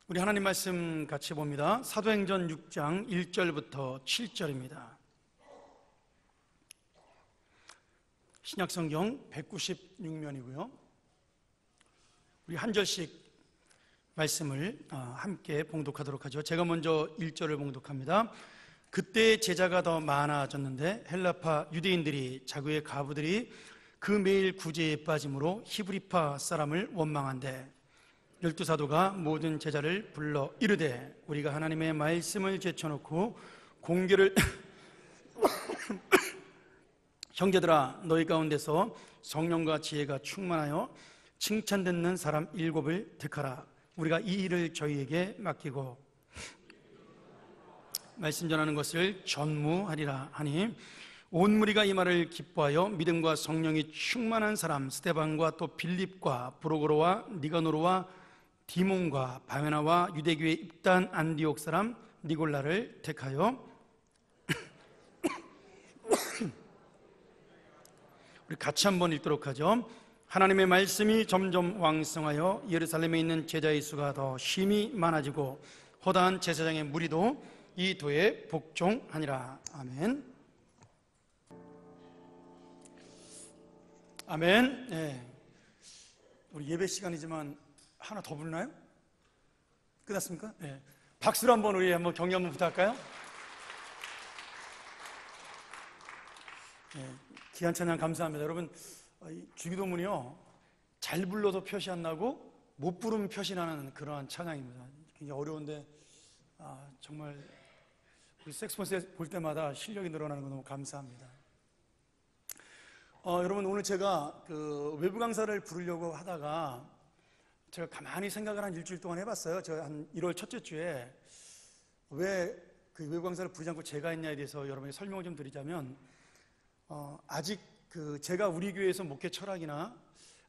우리 하나님 말씀 같이 봅니다. 사도행전 6장 1절부터 7절입니다. 신약성경 196면이고요. 우리 한 절씩 말씀을 함께 봉독하도록 하죠. 제가 먼저 1절을 봉독합니다. 그때 제자가 더 많아졌는데 헬라파 유대인들이 자기의 가부들이 그 매일 구제에 빠짐으로 히브리파 사람을 원망한대 열두 사도가 모든 제자를 불러 이르되 우리가 하나님의 말씀을 제쳐놓고 공개를 형제들아 너희 가운데서 성령과 지혜가 충만하여 칭찬 듣는 사람 7을 택하라. 우리가 이 일을 저희에게 맡기고 말씀 전하는 것을 전무하리라 하니 온 무리가 이 말을 기뻐하여 믿음과 성령이 충만한 사람 스데반과 또 빌립과 브로고로와 니가노르와 디몬과 바메나와 유대교의 입단 안디옥 사람 니골라를 택하여 우리 같이 한번 읽도록 하죠. 하나님의 말씀이 점점 왕성하여 예루살렘에 있는 제자의 수가 더 심히 많아지고 허다한 제사장의 무리도 이 도에 복종하니라. 아멘. 아멘. 네. 우리 예배 시간이지만 하나 더 부르나요? 끝났습니까? 네. 박수로 한번 우리 한번 격려 한번 부탁할까요? 네. 귀한 찬양 감사합니다. 여러분, 주기도문이요 잘 불러도 표시 안 나고 못 부르면 표시 나는 그러한 찬양입니다. 굉장히 어려운데 정말 우리 색소폰 볼 때마다 실력이 늘어나는 거 너무 감사합니다. 여러분, 오늘 제가 그 외부 강사를 부르려고 하다가 제가 가만히 생각을 한 일주일 동안 해봤어요. 제가 한 1월 첫째 주에 왜 그 외부 강사를 부르지 않고 제가 했냐에 대해서 여러분에게 설명을 좀 드리자면, 아직 그 제가 우리 교회에서 목회 철학이나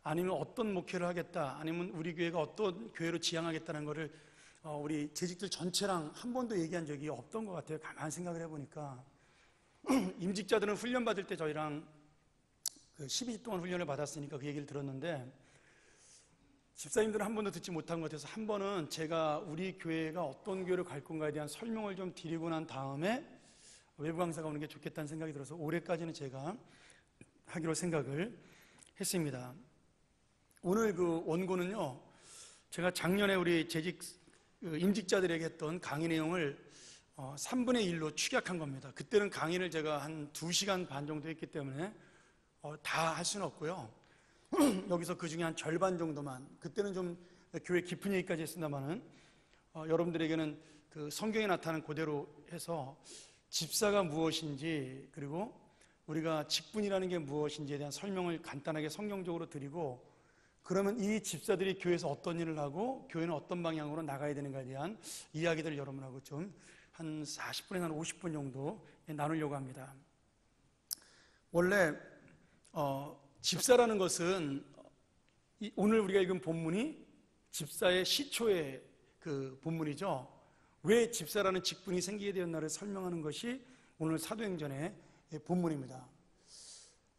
아니면 어떤 목회를 하겠다, 아니면 우리 교회가 어떤 교회로 지향하겠다는 거를 우리 재직들 전체랑 한 번도 얘기한 적이 없던 것 같아요. 가만히 생각을 해보니까 임직자들은 훈련 받을 때 저희랑 그 12주 동안 훈련을 받았으니까 그 얘기를 들었는데, 집사님들은 한 번도 듣지 못한 것 같아서 한 번은 제가 우리 교회가 어떤 교회로 갈 건가에 대한 설명을 좀 드리고 난 다음에 외부 강사가 오는 게 좋겠다는 생각이 들어서 올해까지는 제가 하기로 생각을 했습니다. 오늘 그 원고는요, 제가 작년에 우리 재직 임직자들에게 했던 강의 내용을 3분의 1로 축약한 겁니다. 그때는 강의를 제가 한 2시간 반 정도 했기 때문에 다 할 수는 없고요. 여기서 그 중에 한 절반 정도만, 그때는 좀 교회 깊은 얘기까지 했습니다만은 여러분들에게는 그 성경에 나타난 그대로 해서 집사가 무엇인지, 그리고 우리가 직분이라는 게 무엇인지에 대한 설명을 간단하게 성경적으로 드리고, 그러면 이 집사들이 교회에서 어떤 일을 하고 교회는 어떤 방향으로 나가야 되는가에 대한 이야기들을 여러분하고 좀 한 40분에서 한 50분 정도 나누려고 합니다. 원래 집사라는 것은 오늘 우리가 읽은 본문이 집사의 시초의 그 본문이죠. 왜 집사라는 직분이 생기게 되었나를 설명하는 것이 오늘 사도행전의 본문입니다.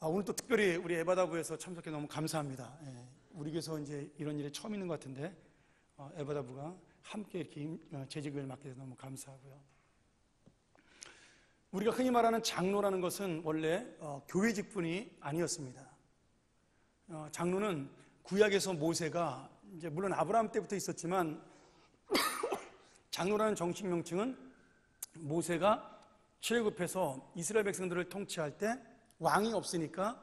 오늘 또 특별히 우리 에바다부에서 참석해 너무 감사합니다. 우리 교회에서 이제 이런 일이 처음 있는 것 같은데 에바다부가 함께 이렇게 재직을 맡게 돼서 너무 감사하고요. 우리가 흔히 말하는 장로라는 것은 원래 교회 직분이 아니었습니다. 장로는 구약에서 모세가 이제 물론 아브라함 때부터 있었지만 장로라는 정식 명칭은 모세가 출애굽해서 이스라엘 백성들을 통치할 때 왕이 없으니까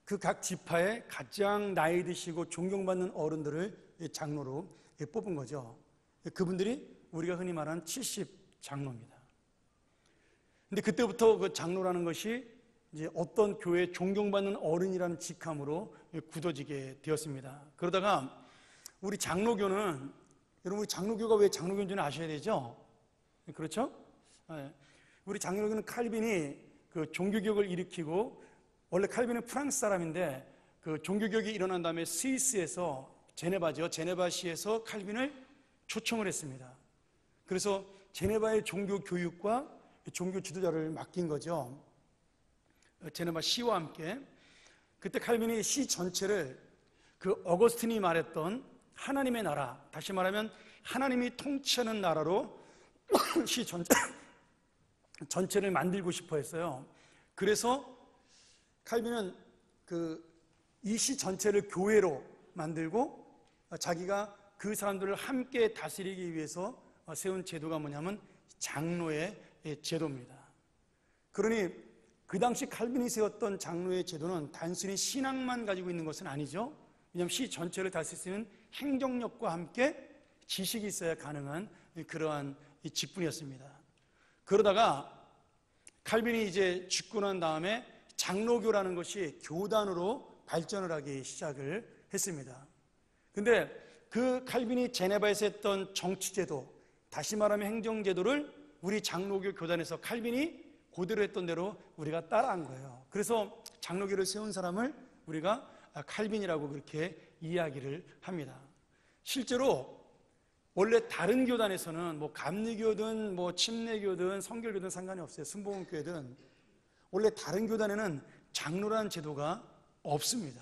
그 각 지파에 가장 나이 드시고 존경받는 어른들을 장로로 뽑은 거죠. 그분들이 우리가 흔히 말하는 70장로입니다. 근데 그때부터 그 장로라는 것이 이제 어떤 교회에 존경받는 어른이라는 직함으로 굳어지게 되었습니다. 그러다가 우리 장로교는, 여러분 우리 장로교가 왜 장로교인지는 아셔야 되죠? 그렇죠? 우리 장로교는 칼빈이 그 종교개혁을 일으키고, 원래 칼빈은 프랑스 사람인데 그 종교개혁이 일어난 다음에 스위스에서 제네바죠. 제네바시에서 칼빈을 초청을 했습니다. 그래서 제네바의 종교 교육과 종교 지도자를 맡긴 거죠. 제네바 시와 함께. 그때 칼빈이 시 전체를 그 어거스틴이 말했던 하나님의 나라, 다시 말하면 하나님이 통치하는 나라로 시 전체를 만들고 싶어 했어요. 그래서 칼빈은 이 시 전체를 교회로 만들고 자기가 그 사람들을 함께 다스리기 위해서 세운 제도가 뭐냐면 장로의 제도입니다. 그러니 그 당시 칼빈이 세웠던 장로의 제도는 단순히 신앙만 가지고 있는 것은 아니죠. 왜냐하면 시 전체를 다스릴 수 있는 행정력과 함께 지식이 있어야 가능한 그러한 직분이었습니다. 그러다가 칼빈이 이제 죽고 난 다음에 장로교라는 것이 교단으로 발전을 하기 시작을 했습니다. 근데 그 칼빈이 제네바에서 했던 정치제도, 다시 말하면 행정제도를 우리 장로교 교단에서 칼빈이 그대로 했던 대로 우리가 따라한 거예요. 그래서 장로교를 세운 사람을 우리가 칼빈이라고 그렇게 이야기를 합니다. 실제로 원래 다른 교단에서는 뭐 감리교든 뭐 침례교든 성결교든 상관이 없어요. 순복음교회든 원래 다른 교단에는 장로라는 제도가 없습니다.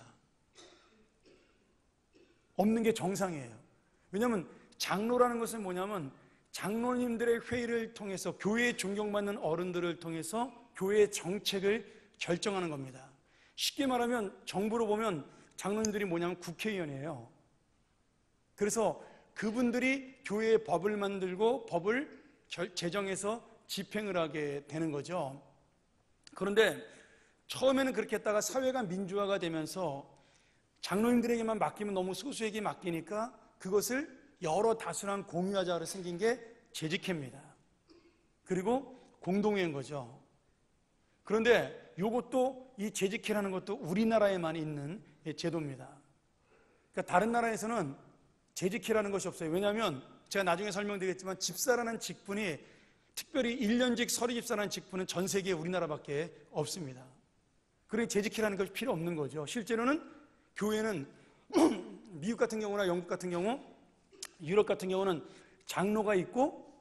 없는 게 정상이에요. 왜냐하면 장로라는 것은 뭐냐면 장로님들의 회의를 통해서 교회에 존경받는 어른들을 통해서 교회의 정책을 결정하는 겁니다. 쉽게 말하면 정부로 보면 장로님들이 뭐냐면 국회의원이에요. 그래서 그분들이 교회의 법을 만들고 법을 제정해서 집행을 하게 되는 거죠. 그런데 처음에는 그렇게 했다가 사회가 민주화가 되면서 장로님들에게만 맡기면 너무 소수에게 맡기니까 그것을 여러 다수랑 공유하자로 생긴 게 재직회입니다. 그리고 공동회인 거죠. 그런데 이것도 이 재직회라는 것도 우리나라에만 있는 제도입니다. 그러니까 다른 나라에서는 재직회라는 것이 없어요. 왜냐하면 제가 나중에 설명드리겠지만 집사라는 직분이 특별히 1년직 서리집사라는 직분은 전 세계에 우리나라밖에 없습니다. 그러니 재직회라는 것이 필요 없는 거죠. 실제로는 교회는 미국 같은 경우나 영국 같은 경우, 유럽 같은 경우는 장로가 있고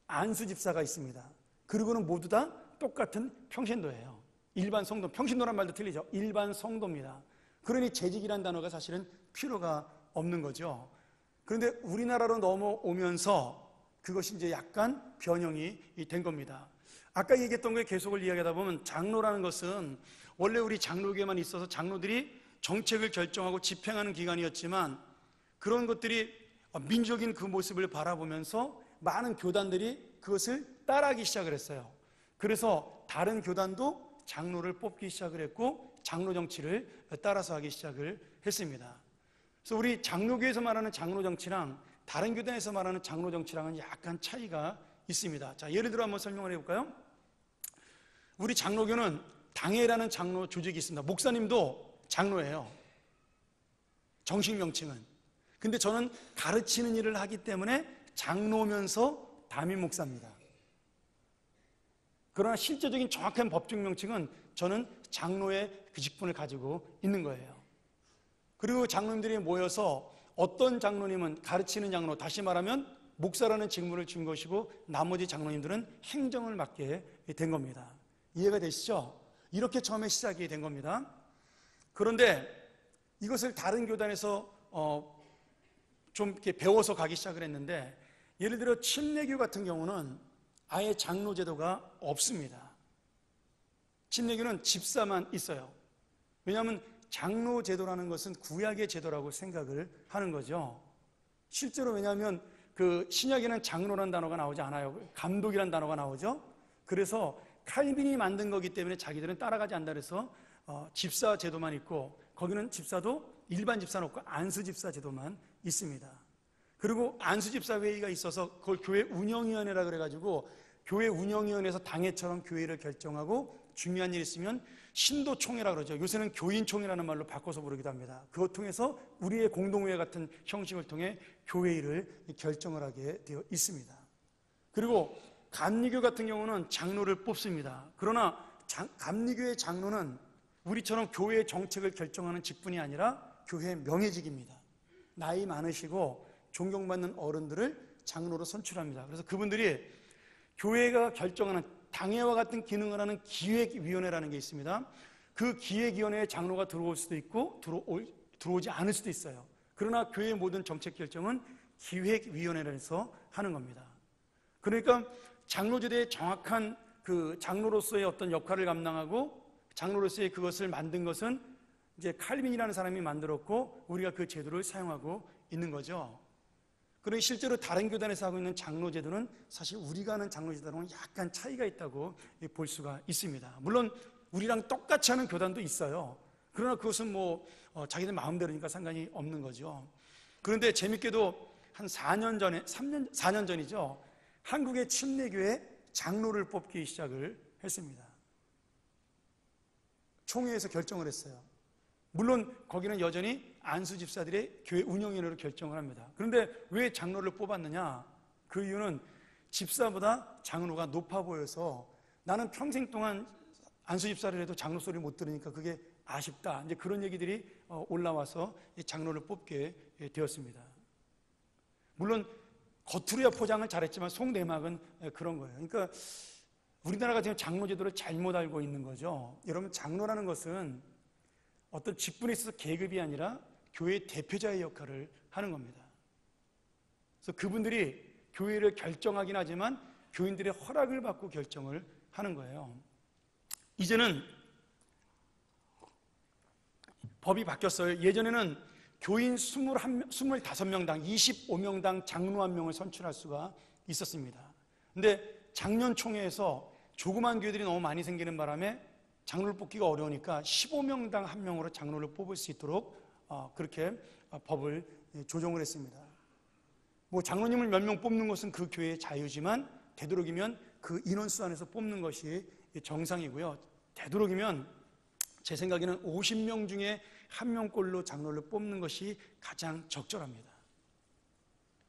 안수집사가 있습니다. 그리고는 모두 다 똑같은 평신도예요. 일반 성도, 평신도란 말도 틀리죠. 일반 성도입니다. 그러니 재직이라는 단어가 사실은 필요가 없는 거죠. 그런데 우리나라로 넘어오면서 그것이 이제 약간 변형이 된 겁니다. 아까 얘기했던 거에 계속을 이야기하다 보면 장로라는 것은 원래 우리 장로교에만 있어서 장로들이 정책을 결정하고 집행하는 기관이었지만 그런 것들이 민족인 그 모습을 바라보면서 많은 교단들이 그것을 따라하기 시작을 했어요. 그래서 다른 교단도 장로를 뽑기 시작을 했고 장로 정치를 따라서 하기 시작을 했습니다. 그래서 우리 장로교에서 말하는 장로 정치랑 다른 교단에서 말하는 장로 정치랑은 약간 차이가 있습니다. 자, 예를 들어 한번 설명을 해볼까요? 우리 장로교는 당회라는 장로 조직이 있습니다. 목사님도 장로예요. 정식 명칭은. 근데 저는 가르치는 일을 하기 때문에 장로면서 담임 목사입니다. 그러나 실제적인 정확한 법적 명칭은 저는 장로의 그 직분을 가지고 있는 거예요. 그리고 장로님들이 모여서 어떤 장로님은 가르치는 장로, 다시 말하면 목사라는 직무를 준 것이고 나머지 장로님들은 행정을 맡게 된 겁니다. 이해가 되시죠? 이렇게 처음에 시작이 된 겁니다. 그런데 이것을 다른 교단에서 좀 이렇게 배워서 가기 시작을 했는데, 예를 들어 침례교 같은 경우는 아예 장로 제도가 없습니다. 침례교는 집사만 있어요. 왜냐하면 장로 제도라는 것은 구약의 제도라고 생각을 하는 거죠. 실제로 왜냐하면 그 신약에는 장로라는 단어가 나오지 않아요. 감독이라는 단어가 나오죠. 그래서 칼빈이 만든 거기 때문에 자기들은 따라가지 않는다 그래서 집사 제도만 있고, 거기는 집사도 일반 집사는 없고 안수 집사 제도만 있습니다. 그리고 안수 집사 회의가 있어서 그걸 교회 운영위원회라 그래가지고 교회 운영위원회에서 당회처럼 교회를 결정하고 중요한 일이 있으면 신도총회라 그러죠. 요새는 교인총회라는 말로 바꿔서 부르기도 합니다. 그것 통해서 우리의 공동회 같은 형식을 통해 교회 일을 결정을 하게 되어 있습니다. 그리고 감리교 같은 경우는 장로를 뽑습니다. 그러나 감리교의 장로는 우리처럼 교회의 정책을 결정하는 직분이 아니라 교회의 명예직입니다. 나이 많으시고 존경받는 어른들을 장로로 선출합니다. 그래서 그분들이 교회가 결정하는 당회와 같은 기능을 하는 기획위원회라는 게 있습니다. 그 기획위원회에 장로가 들어올 수도 있고 들어오지 않을 수도 있어요. 그러나 교회의 모든 정책 결정은 기획위원회에서 하는 겁니다. 그러니까 장로제도의 정확한 그 장로로서의 어떤 역할을 감당하고 장로로서의 그것을 만든 것은 이제 칼빈이라는 사람이 만들었고 우리가 그 제도를 사용하고 있는 거죠. 그러니 실제로 다른 교단에서 하고 있는 장로제도는 사실 우리가 하는 장로제도랑은 약간 차이가 있다고 볼 수가 있습니다. 물론 우리랑 똑같이 하는 교단도 있어요. 그러나 그것은 자기들 마음대로니까 상관이 없는 거죠. 그런데 재밌게도 한 4년 전이죠. 한국의 침례교회 장로를 뽑기 시작을 했습니다. 총회에서 결정을 했어요. 물론 거기는 여전히 안수 집사들의 교회 운영위원회로 결정을 합니다. 그런데 왜 장로를 뽑았느냐? 그 이유는 집사보다 장로가 높아 보여서 나는 평생 동안 안수 집사를 해도 장로 소리를 못 들으니까 그게 아쉽다. 이제 그런 얘기들이 올라와서 장로를 뽑게 되었습니다. 물론 겉으로야 포장을 잘했지만 속내막은 그런 거예요. 그러니까 우리나라가 지금 장로 제도를 잘못 알고 있는 거죠. 여러분, 장로라는 것은 어떤 직분에 있어서 계급이 아니라 교회의 대표자의 역할을 하는 겁니다. 그래서 그분들이 교회를 결정하긴 하지만 교인들의 허락을 받고 결정을 하는 거예요. 이제는 법이 바뀌었어요. 예전에는 교인 25명당 25명당 장로 한 명을 선출할 수가 있었습니다. 근데 작년 총회에서 조그만 교회들이 너무 많이 생기는 바람에 장로를 뽑기가 어려우니까 15명당 한 명으로 장로를 뽑을 수 있도록 그렇게 법을 조정을 했습니다. 장로님을 몇 명 뽑는 것은 그 교회의 자유지만 되도록이면 그 인원수 안에서 뽑는 것이 정상이고요. 되도록이면 제 생각에는 50명 중에 한 명꼴로 장로를 뽑는 것이 가장 적절합니다.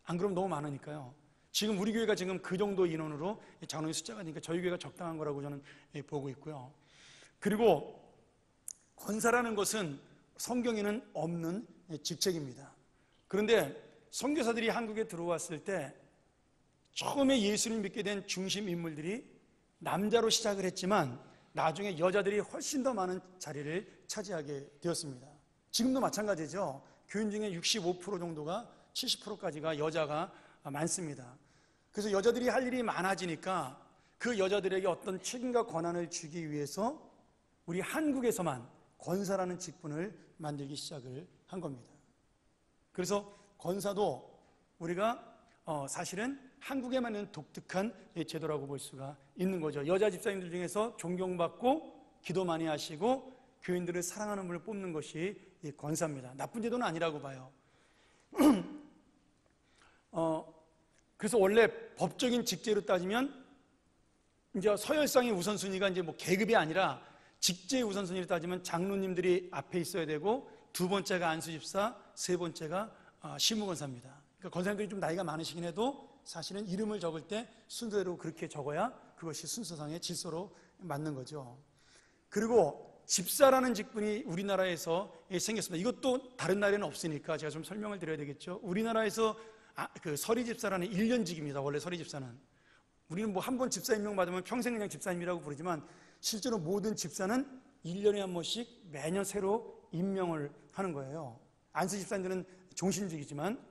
안 그러면 너무 많으니까요. 지금 우리 교회가 지금 그 정도 인원으로 장로의 숫자가 되니까 저희 교회가 적당한 거라고 저는 보고 있고요. 그리고 권사라는 것은 성경에는 없는 직책입니다. 그런데 선교사들이 한국에 들어왔을 때 처음에 예수를 믿게 된 중심 인물들이 남자로 시작을 했지만 나중에 여자들이 훨씬 더 많은 자리를 차지하게 되었습니다. 지금도 마찬가지죠. 교인 중에 65% 정도가 70%까지가 여자가 많습니다. 그래서 여자들이 할 일이 많아지니까 그 여자들에게 어떤 책임과 권한을 주기 위해서 우리 한국에서만 권사라는 직분을 만들기 시작을 한 겁니다. 그래서 권사도 우리가 사실은 한국에만 있는 독특한 제도라고 볼 수가 있는 거죠. 여자 집사님들 중에서 존경받고 기도 많이 하시고 교인들을 사랑하는 분을 뽑는 것이 권사입니다. 나쁜 제도는 아니라고 봐요. 그래서 원래 법적인 직제로 따지면 이제 서열상의 우선순위가 이제 계급이 아니라 직제의 우선순위로 따지면 장로님들이 앞에 있어야 되고 두 번째가 안수집사, 세 번째가 시무권사입니다. 그러니까 권사님들이 좀 나이가 많으시긴 해도 사실은 이름을 적을 때 순서대로 그렇게 적어야 그것이 순서상의 질서로 맞는 거죠. 그리고 집사라는 직분이 우리나라에서 생겼습니다. 이것도 다른 나라에는 없으니까 제가 좀 설명을 드려야 되겠죠. 우리나라에서 그 서리집사라는 1년직입니다. 원래 서리집사는. 우리는 한 번 집사 임명 받으면 평생 그냥 집사님이라고 부르지만 실제로 모든 집사는 1년에 한 번씩 매년 새로 임명을 하는 거예요. 안수 집사님들은 종신직이지만.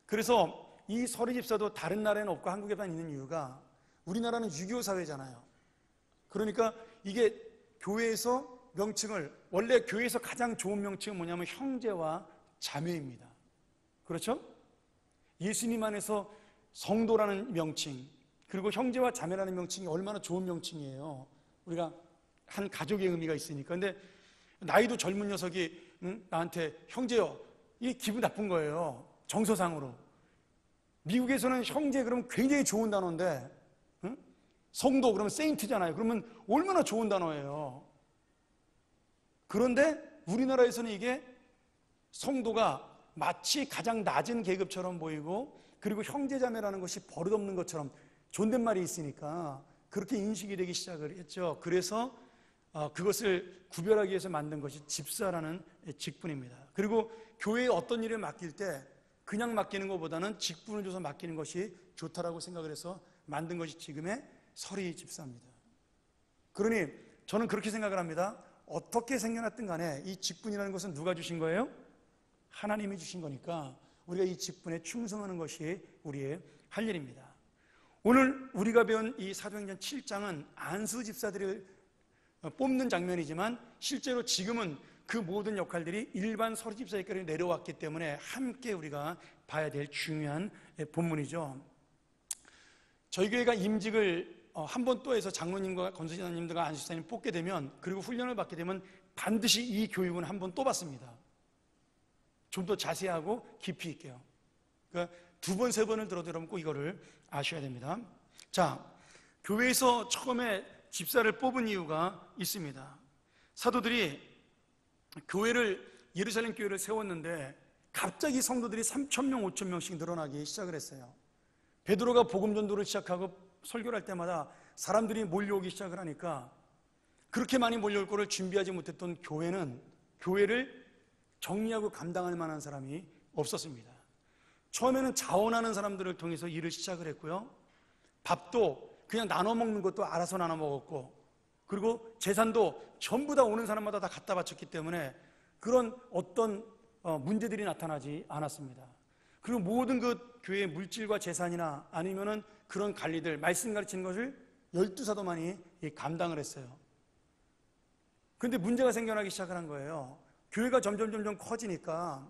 그래서 이 서리집사도 다른 나라에는 없고 한국에만 있는 이유가 우리나라는 유교 사회잖아요. 그러니까 이게 교회에서 명칭을, 원래 교회에서 가장 좋은 명칭은 뭐냐면 형제와 자매입니다. 그렇죠? 예수님 안에서 성도라는 명칭, 그리고 형제와 자매라는 명칭이 얼마나 좋은 명칭이에요. 우리가 한 가족의 의미가 있으니까. 근데 나이도 젊은 녀석이 나한테 형제요, 이게 기분 나쁜 거예요. 정서상으로. 미국에서는 형제 그러면 굉장히 좋은 단어인데 성도 그러면 세인트잖아요. 그러면 얼마나 좋은 단어예요. 그런데 우리나라에서는 이게 성도가 마치 가장 낮은 계급처럼 보이고, 그리고 형제자매라는 것이 버릇없는 것처럼 존댓말이 있으니까 그렇게 인식이 되기 시작을 했죠. 그래서 그것을 구별하기 위해서 만든 것이 집사라는 직분입니다. 그리고 교회에 어떤 일을 맡길 때 그냥 맡기는 것보다는 직분을 줘서 맡기는 것이 좋다라고 생각을 해서 만든 것이 지금의 서리 집사입니다. 그러니 저는 그렇게 생각을 합니다. 어떻게 생겨났든 간에 이 직분이라는 것은 누가 주신 거예요? 하나님이 주신 거니까 우리가 이 직분에 충성하는 것이 우리의 할 일입니다. 오늘 우리가 배운 이 사도행전 7장은 안수 집사들을 뽑는 장면이지만 실제로 지금은 그 모든 역할들이 일반 서리 집사에게로 내려왔기 때문에 함께 우리가 봐야 될 중요한 본문이죠. 저희 교회가 임직을 한 번 또 해서 장로님과 권수사님들과 안수사님 뽑게 되면, 그리고 훈련을 받게 되면 반드시 이 교육은 한 번 또 받습니다. 좀 더 자세하고 깊이 있게요. 그러니까 두 번, 세 번을 들어도 여러분 꼭 이거를 아셔야 됩니다. 자, 교회에서 처음에 집사를 뽑은 이유가 있습니다. 사도들이 예루살렘 교회를 세웠는데 갑자기 성도들이 3,000명, 5,000명씩 늘어나기 시작을 했어요. 베드로가 복음 전도를 시작하고 설교를 할 때마다 사람들이 몰려오기 시작을 하니까 그렇게 많이 몰려올 거를 준비하지 못했던 교회를 정리하고 감당할 만한 사람이 없었습니다. 처음에는 자원하는 사람들을 통해서 일을 시작을 했고요. 밥도 그냥 나눠 먹는 것도 알아서 나눠 먹었고, 그리고 재산도 전부 다 오는 사람마다 다 갖다 바쳤기 때문에 그런 어떤 문제들이 나타나지 않았습니다. 그리고 모든 그 교회의 물질과 재산이나 아니면은 그런 관리들, 말씀 가르치는 것을 12사도만이 감당을 했어요. 그런데 문제가 생겨나기 시작을 한 거예요. 교회가 점점 커지니까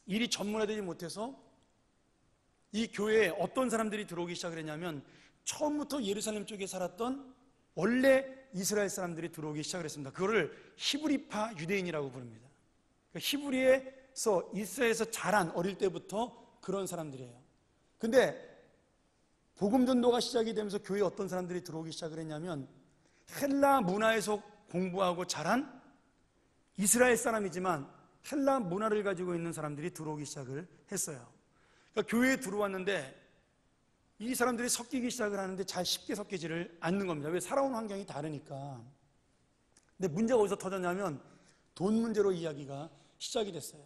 일이 전문화되지 못해서 이 교회에 어떤 사람들이 들어오기 시작을 했냐면, 처음부터 예루살렘 쪽에 살았던 원래 이스라엘 사람들이 들어오기 시작을 했습니다. 그거를 히브리파 유대인이라고 부릅니다. 히브리에서, 이스라엘에서 자란, 어릴 때부터 그런 사람들이에요. 근데 복음 전도가 시작이 되면서 교회에 어떤 사람들이 들어오기 시작을 했냐면, 헬라 문화에서 공부하고 자란 이스라엘 사람이지만 헬라 문화를 가지고 있는 사람들이 들어오기 시작을 했어요. 그러니까 교회에 들어왔는데 이 사람들이 섞이기 시작을 하는데 잘 쉽게 섞이지를 않는 겁니다. 왜? 살아온 환경이 다르니까. 근데 문제가 어디서 터졌냐면 돈 문제로 이야기가 시작이 됐어요.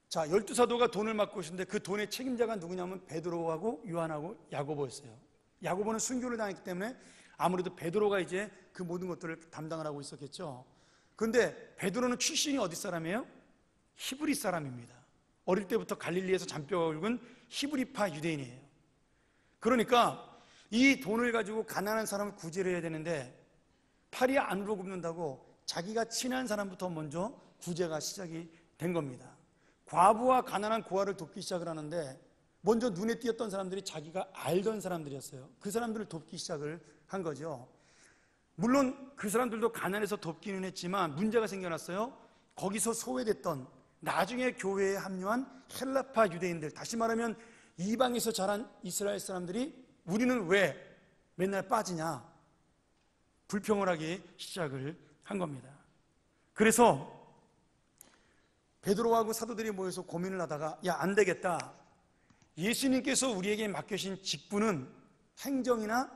자, 12사도가 돈을 맡고 있었는데 그 돈의 책임자가 누구냐면 베드로하고 요한하고 야고보였어요. 야고보는 순교를 당했기 때문에 아무래도 베드로가 이제 그 모든 것들을 담당을 하고 있었겠죠. 그런데 베드로는 출신이 어디 사람이에요? 히브리 사람입니다. 어릴 때부터 갈릴리에서 잔뼈가 굵은 히브리파 유대인이에요. 그러니까 이 돈을 가지고 가난한 사람을 구제를 해야 되는데 팔이 안으로 굽는다고 자기가 친한 사람부터 먼저 구제가 시작이 된 겁니다. 과부와 가난한 고아를 돕기 시작을 하는데 먼저 눈에 띄었던 사람들이 자기가 알던 사람들이었어요. 그 사람들을 돕기 시작을 한 거죠. 물론 그 사람들도 가난해서 돕기는 했지만 문제가 생겨났어요. 거기서 소외됐던, 나중에 교회에 합류한 헬라파 유대인들, 다시 말하면 이방에서 자란 이스라엘 사람들이 우리는 왜 맨날 빠지냐, 불평을 하기 시작을 한 겁니다. 그래서 베드로하고 사도들이 모여서 고민을 하다가, 야, 안 되겠다. 예수님께서 우리에게 맡겨신 직분은 행정이나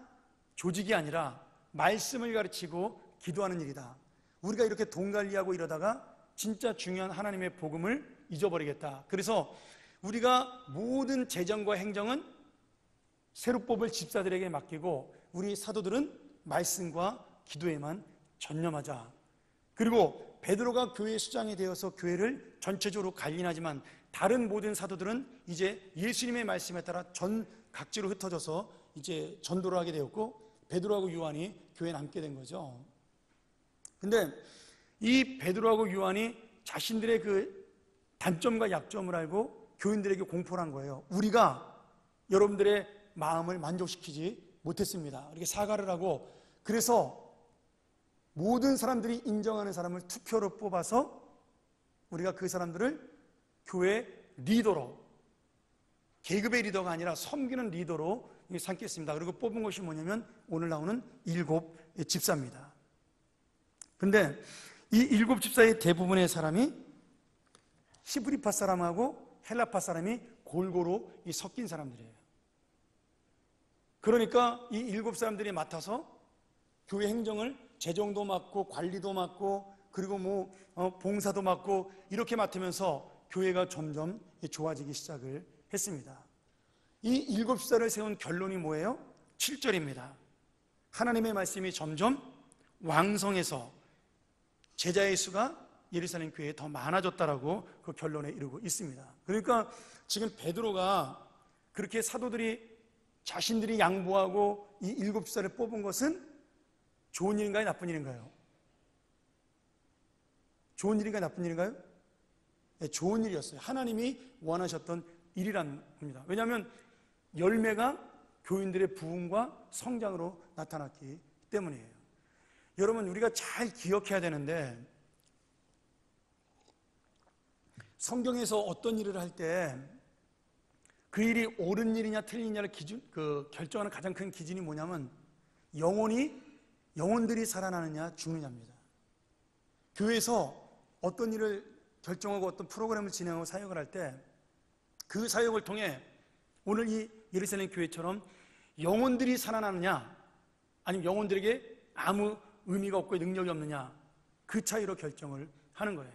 조직이 아니라 말씀을 가르치고 기도하는 일이다. 우리가 이렇게 돈 관리하고 이러다가 진짜 중요한 하나님의 복음을 잊어버리겠다. 그래서 우리가 모든 재정과 행정은 새로 뽑을 집사들에게 맡기고 우리 사도들은 말씀과 기도에만 전념하자. 그리고 베드로가 교회 수장이 되어서 교회를 전체적으로 관리하지만 다른 모든 사도들은 이제 예수님의 말씀에 따라 전 각지로 흩어져서 이제 전도를 하게 되었고, 베드로하고 요한이 교회에 남게 된 거죠. 근데 이 베드로하고 요한이 자신들의 그 단점과 약점을 알고 교인들에게 공포를 한 거예요. 우리가 여러분들의 마음을 만족시키지 못했습니다. 이렇게 사과를 하고, 그래서 모든 사람들이 인정하는 사람을 투표로 뽑아서 우리가 그 사람들을 교회 리더로, 계급의 리더가 아니라 섬기는 리더로 삼겠습니다. 그리고 뽑은 것이 뭐냐면 오늘 나오는 7 집사입니다. 근데 이 7 집사의 대부분의 사람이 히브리파 사람하고 헬라파 사람이 골고루 섞인 사람들이에요. 그러니까 이 7 사람들이 맡아서 교회 행정을, 재정도 맡고 관리도 맡고 그리고 봉사도 맡고 이렇게 맡으면서 교회가 점점 좋아지기 시작을 했습니다. 이 7 집사를 세운 결론이 뭐예요? 7절입니다. 하나님의 말씀이 점점 왕성해서 제자의 수가 예루살렘 교회에 더 많아졌다라고 그 결론에 이르고 있습니다. 그러니까 지금 베드로가 그렇게 사도들이 자신들이 양보하고 이 7집사를 뽑은 것은 좋은 일인가요? 나쁜 일인가요? 좋은 일인가요? 나쁜 일인가요? 네, 좋은 일이었어요. 하나님이 원하셨던 일이란 겁니다. 왜냐하면 열매가 교인들의 부흥과 성장으로 나타났기 때문이에요. 여러분, 우리가 잘 기억해야 되는데, 성경에서 어떤 일을 할 때 그 일이 옳은 일이냐 틀린 일이냐를 결정하는 가장 큰 기준이 뭐냐면 영혼들이 살아나느냐 죽느냐입니다. 교회에서 어떤 일을 결정하고 어떤 프로그램을 진행하고 사역을 할 때 그 사역을 통해 오늘 이 예루살렘 교회처럼 영혼들이 살아나느냐 아니면 영혼들에게 아무 의미가 없고 능력이 없느냐, 그 차이로 결정을 하는 거예요.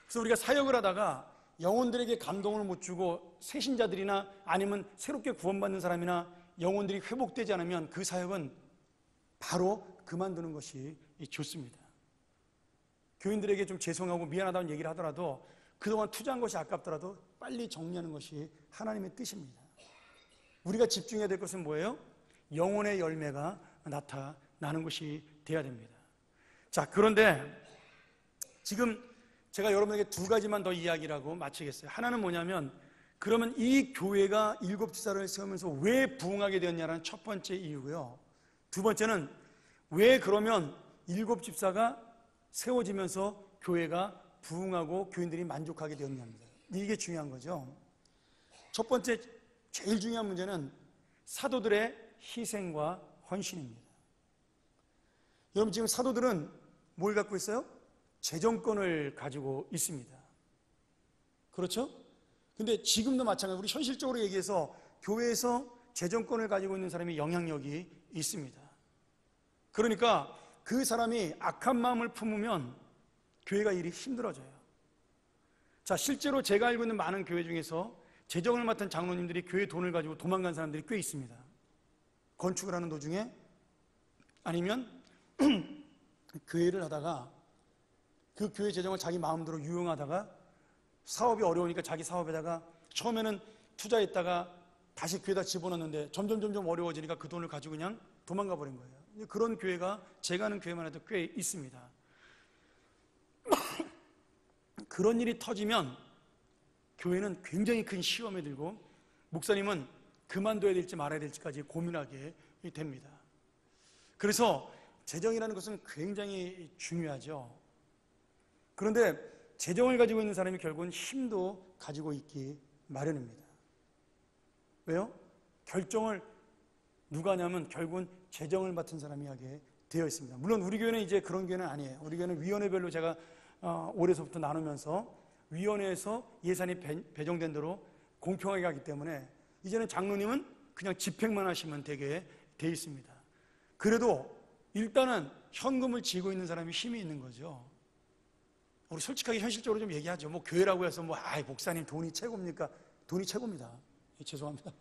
그래서 우리가 사역을 하다가 영혼들에게 감동을 못 주고 새신자들이나 아니면 새롭게 구원받는 사람이나 영혼들이 회복되지 않으면 그 사역은 바로 그만두는 것이 좋습니다. 교인들에게 좀 죄송하고 미안하다는 얘기를 하더라도 그동안 투자한 것이 아깝더라도 빨리 정리하는 것이 하나님의 뜻입니다. 우리가 집중해야 될 것은 뭐예요? 영혼의 열매가 나타나는 것이 돼야 됩니다. 자, 그런데 지금 제가 여러분에게 두 가지만 더 이야기를 하고 마치겠어요. 하나는 뭐냐면, 그러면 이 교회가 7집사를 세우면서 왜 부흥하게 되었냐라는 첫 번째 이유고요. 두 번째는 왜 그러면 7집사가 세워지면서 교회가 부흥하고 교인들이 만족하게 되었냐입니다. 이게 중요한 거죠. 첫 번째, 제일 중요한 문제는 사도들의 희생과 헌신입니다. 여러분, 지금 사도들은 뭘 갖고 있어요? 재정권을 가지고 있습니다. 그렇죠? 근데 지금도 마찬가지로 우리 현실적으로 얘기해서 교회에서 재정권을 가지고 있는 사람이 영향력이 있습니다. 그러니까 그 사람이 악한 마음을 품으면 교회가 일이 힘들어져요. 자, 실제로 제가 알고 있는 많은 교회 중에서 재정을 맡은 장로님들이 교회 돈을 가지고 도망간 사람들이 꽤 있습니다. 건축을 하는 도중에 아니면 교회를 하다가 그 교회 재정을 자기 마음대로 유용하다가 사업이 어려우니까 자기 사업에다가 처음에는 투자했다가 다시 교회에다 집어넣는데 점점 어려워지니까 그 돈을 가지고 그냥 도망가 버린 거예요. 그런 교회가 제가 아는 교회만 해도 꽤 있습니다. 그런 일이 터지면 교회는 굉장히 큰 시험에 들고 목사님은 그만둬야 될지 말아야 될지까지 고민하게 됩니다. 그래서 재정이라는 것은 굉장히 중요하죠. 그런데 재정을 가지고 있는 사람이 결국은 힘도 가지고 있기 마련입니다. 왜요? 결정을 누가 하냐면 결국은 재정을 맡은 사람이 하게 되어 있습니다. 물론 우리 교회는 이제 그런 교회는 아니에요. 우리 교회는 위원회별로 제가 올해서부터 나누면서 위원회에서 예산이 배정된 대로 공평하게 가기 때문에 이제는 장로님은 그냥 집행만 하시면 되게 돼 있습니다. 그래도 일단은 현금을 쥐고 있는 사람이 힘이 있는 거죠. 우리 솔직하게 현실적으로 좀 얘기하죠. 뭐 교회라고 해서 목사님 돈이 최고입니까? 돈이 최고입니다. 죄송합니다.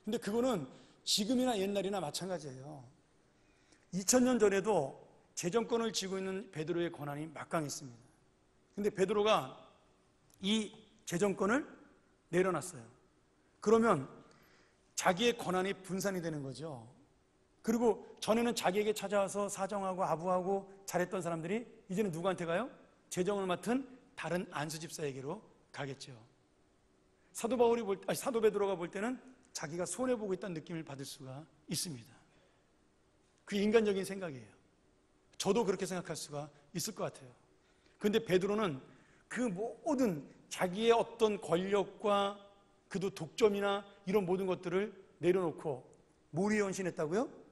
근데 그거는 지금이나 옛날이나 마찬가지예요. 2000년 전에도 재정권을 쥐고 있는 베드로의 권한이 막강했습니다. 근데 베드로가 이 재정권을 내려놨어요. 그러면 자기의 권한이 분산이 되는 거죠. 그리고 전에는 자기에게 찾아와서 사정하고 아부하고 잘했던 사람들이 이제는 누구한테 가요? 재정을 맡은 다른 안수 집사에게로 가겠죠. 사도 베드로가 볼 때는 자기가 손해보고 있다는 느낌을 받을 수가 있습니다. 그게 인간적인 생각이에요. 저도 그렇게 생각할 수가 있을 것 같아요. 그런데 베드로는 그 모든 자기의 어떤 권력과 그도 독점이나 이런 모든 것들을 내려놓고 뭘 위해 헌신했다고요?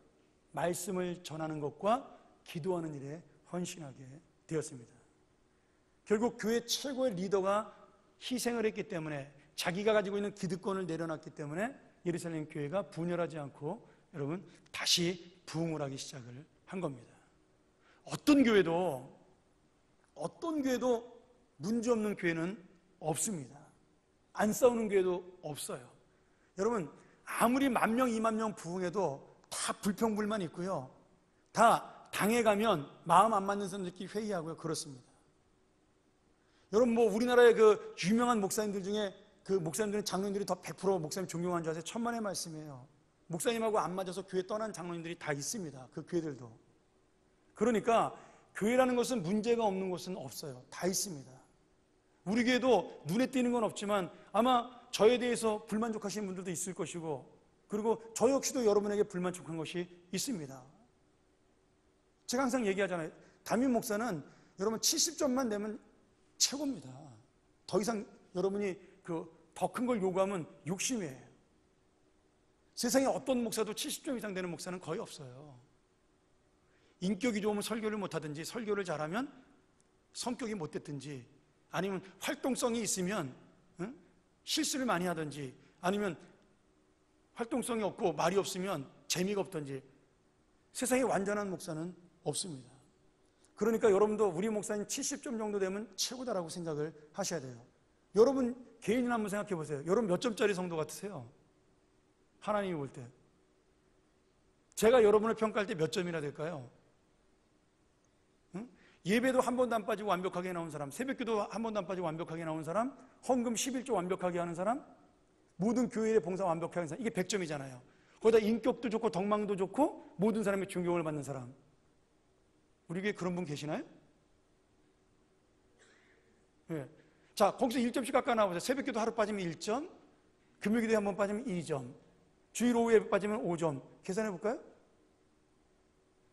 말씀을 전하는 것과 기도하는 일에 헌신하게 되었습니다. 결국 교회 최고의 리더가 희생을 했기 때문에, 자기가 가지고 있는 기득권을 내려놨기 때문에 예루살렘 교회가 분열하지 않고 여러분 다시 부흥을 하기 시작을 한 겁니다. 어떤 교회도 문제없는 교회는 없습니다. 안 싸우는 교회도 없어요. 여러분, 아무리 10,000명, 20,000명 부흥해도 다 불평불만 있고요. 다 당해가면 마음 안 맞는 사람들끼리 회의하고요. 그렇습니다. 여러분, 뭐 우리나라의 그 유명한 목사님들 중에 그 목사님들은 장로님들이 더 100% 목사님 존경한 줄 아세요? 천만의 말씀이에요. 목사님하고 안 맞아서 교회 떠난 장로님들이 다 있습니다. 그 교회들도. 그러니까 교회라는 것은 문제가 없는 곳은 없어요. 다 있습니다. 우리 교회도 눈에 띄는 건 없지만 아마 저에 대해서 불만족하시는 분들도 있을 것이고, 그리고 저 역시도 여러분에게 불만족한 것이 있습니다. 제가 항상 얘기하잖아요. 담임 목사는 여러분 70점만 내면 최고입니다. 더 이상 여러분이 더 큰 걸 요구하면 욕심이에요. 세상에 어떤 목사도 70점 이상 되는 목사는 거의 없어요. 인격이 좋으면 설교를 못하든지, 설교를 잘하면 성격이 못됐든지, 아니면 활동성이 있으면 실수를 많이 하든지, 아니면 활동성이 없고 말이 없으면 재미가 없든지, 세상에 완전한 목사는 없습니다. 그러니까 여러분도 우리 목사님 70점 정도 되면 최고다라고 생각을 하셔야 돼요. 여러분 개인이나 한번 생각해 보세요. 여러분 몇 점짜리 성도 같으세요? 하나님이 볼 때. 제가 여러분을 평가할 때 몇 점이나 될까요? 예배도 한 번도 안 빠지고 완벽하게 나온 사람, 새벽기도 한 번도 안 빠지고 완벽하게 나온 사람, 헌금 11조 완벽하게 하는 사람, 모든 교회의 봉사 완벽하게 하는 사람, 이게 100점이잖아요. 거기다 인격도 좋고 덕망도 좋고 모든 사람의 존경을 받는 사람. 우리 교회에 그런 분 계시나요? 네. 자, 거기서 1점씩 깎아 나와보세요. 새벽기도 하루 빠지면 1점, 금요기도에 한 번 빠지면 2점, 주일 오후에 빠지면 5점. 계산해 볼까요?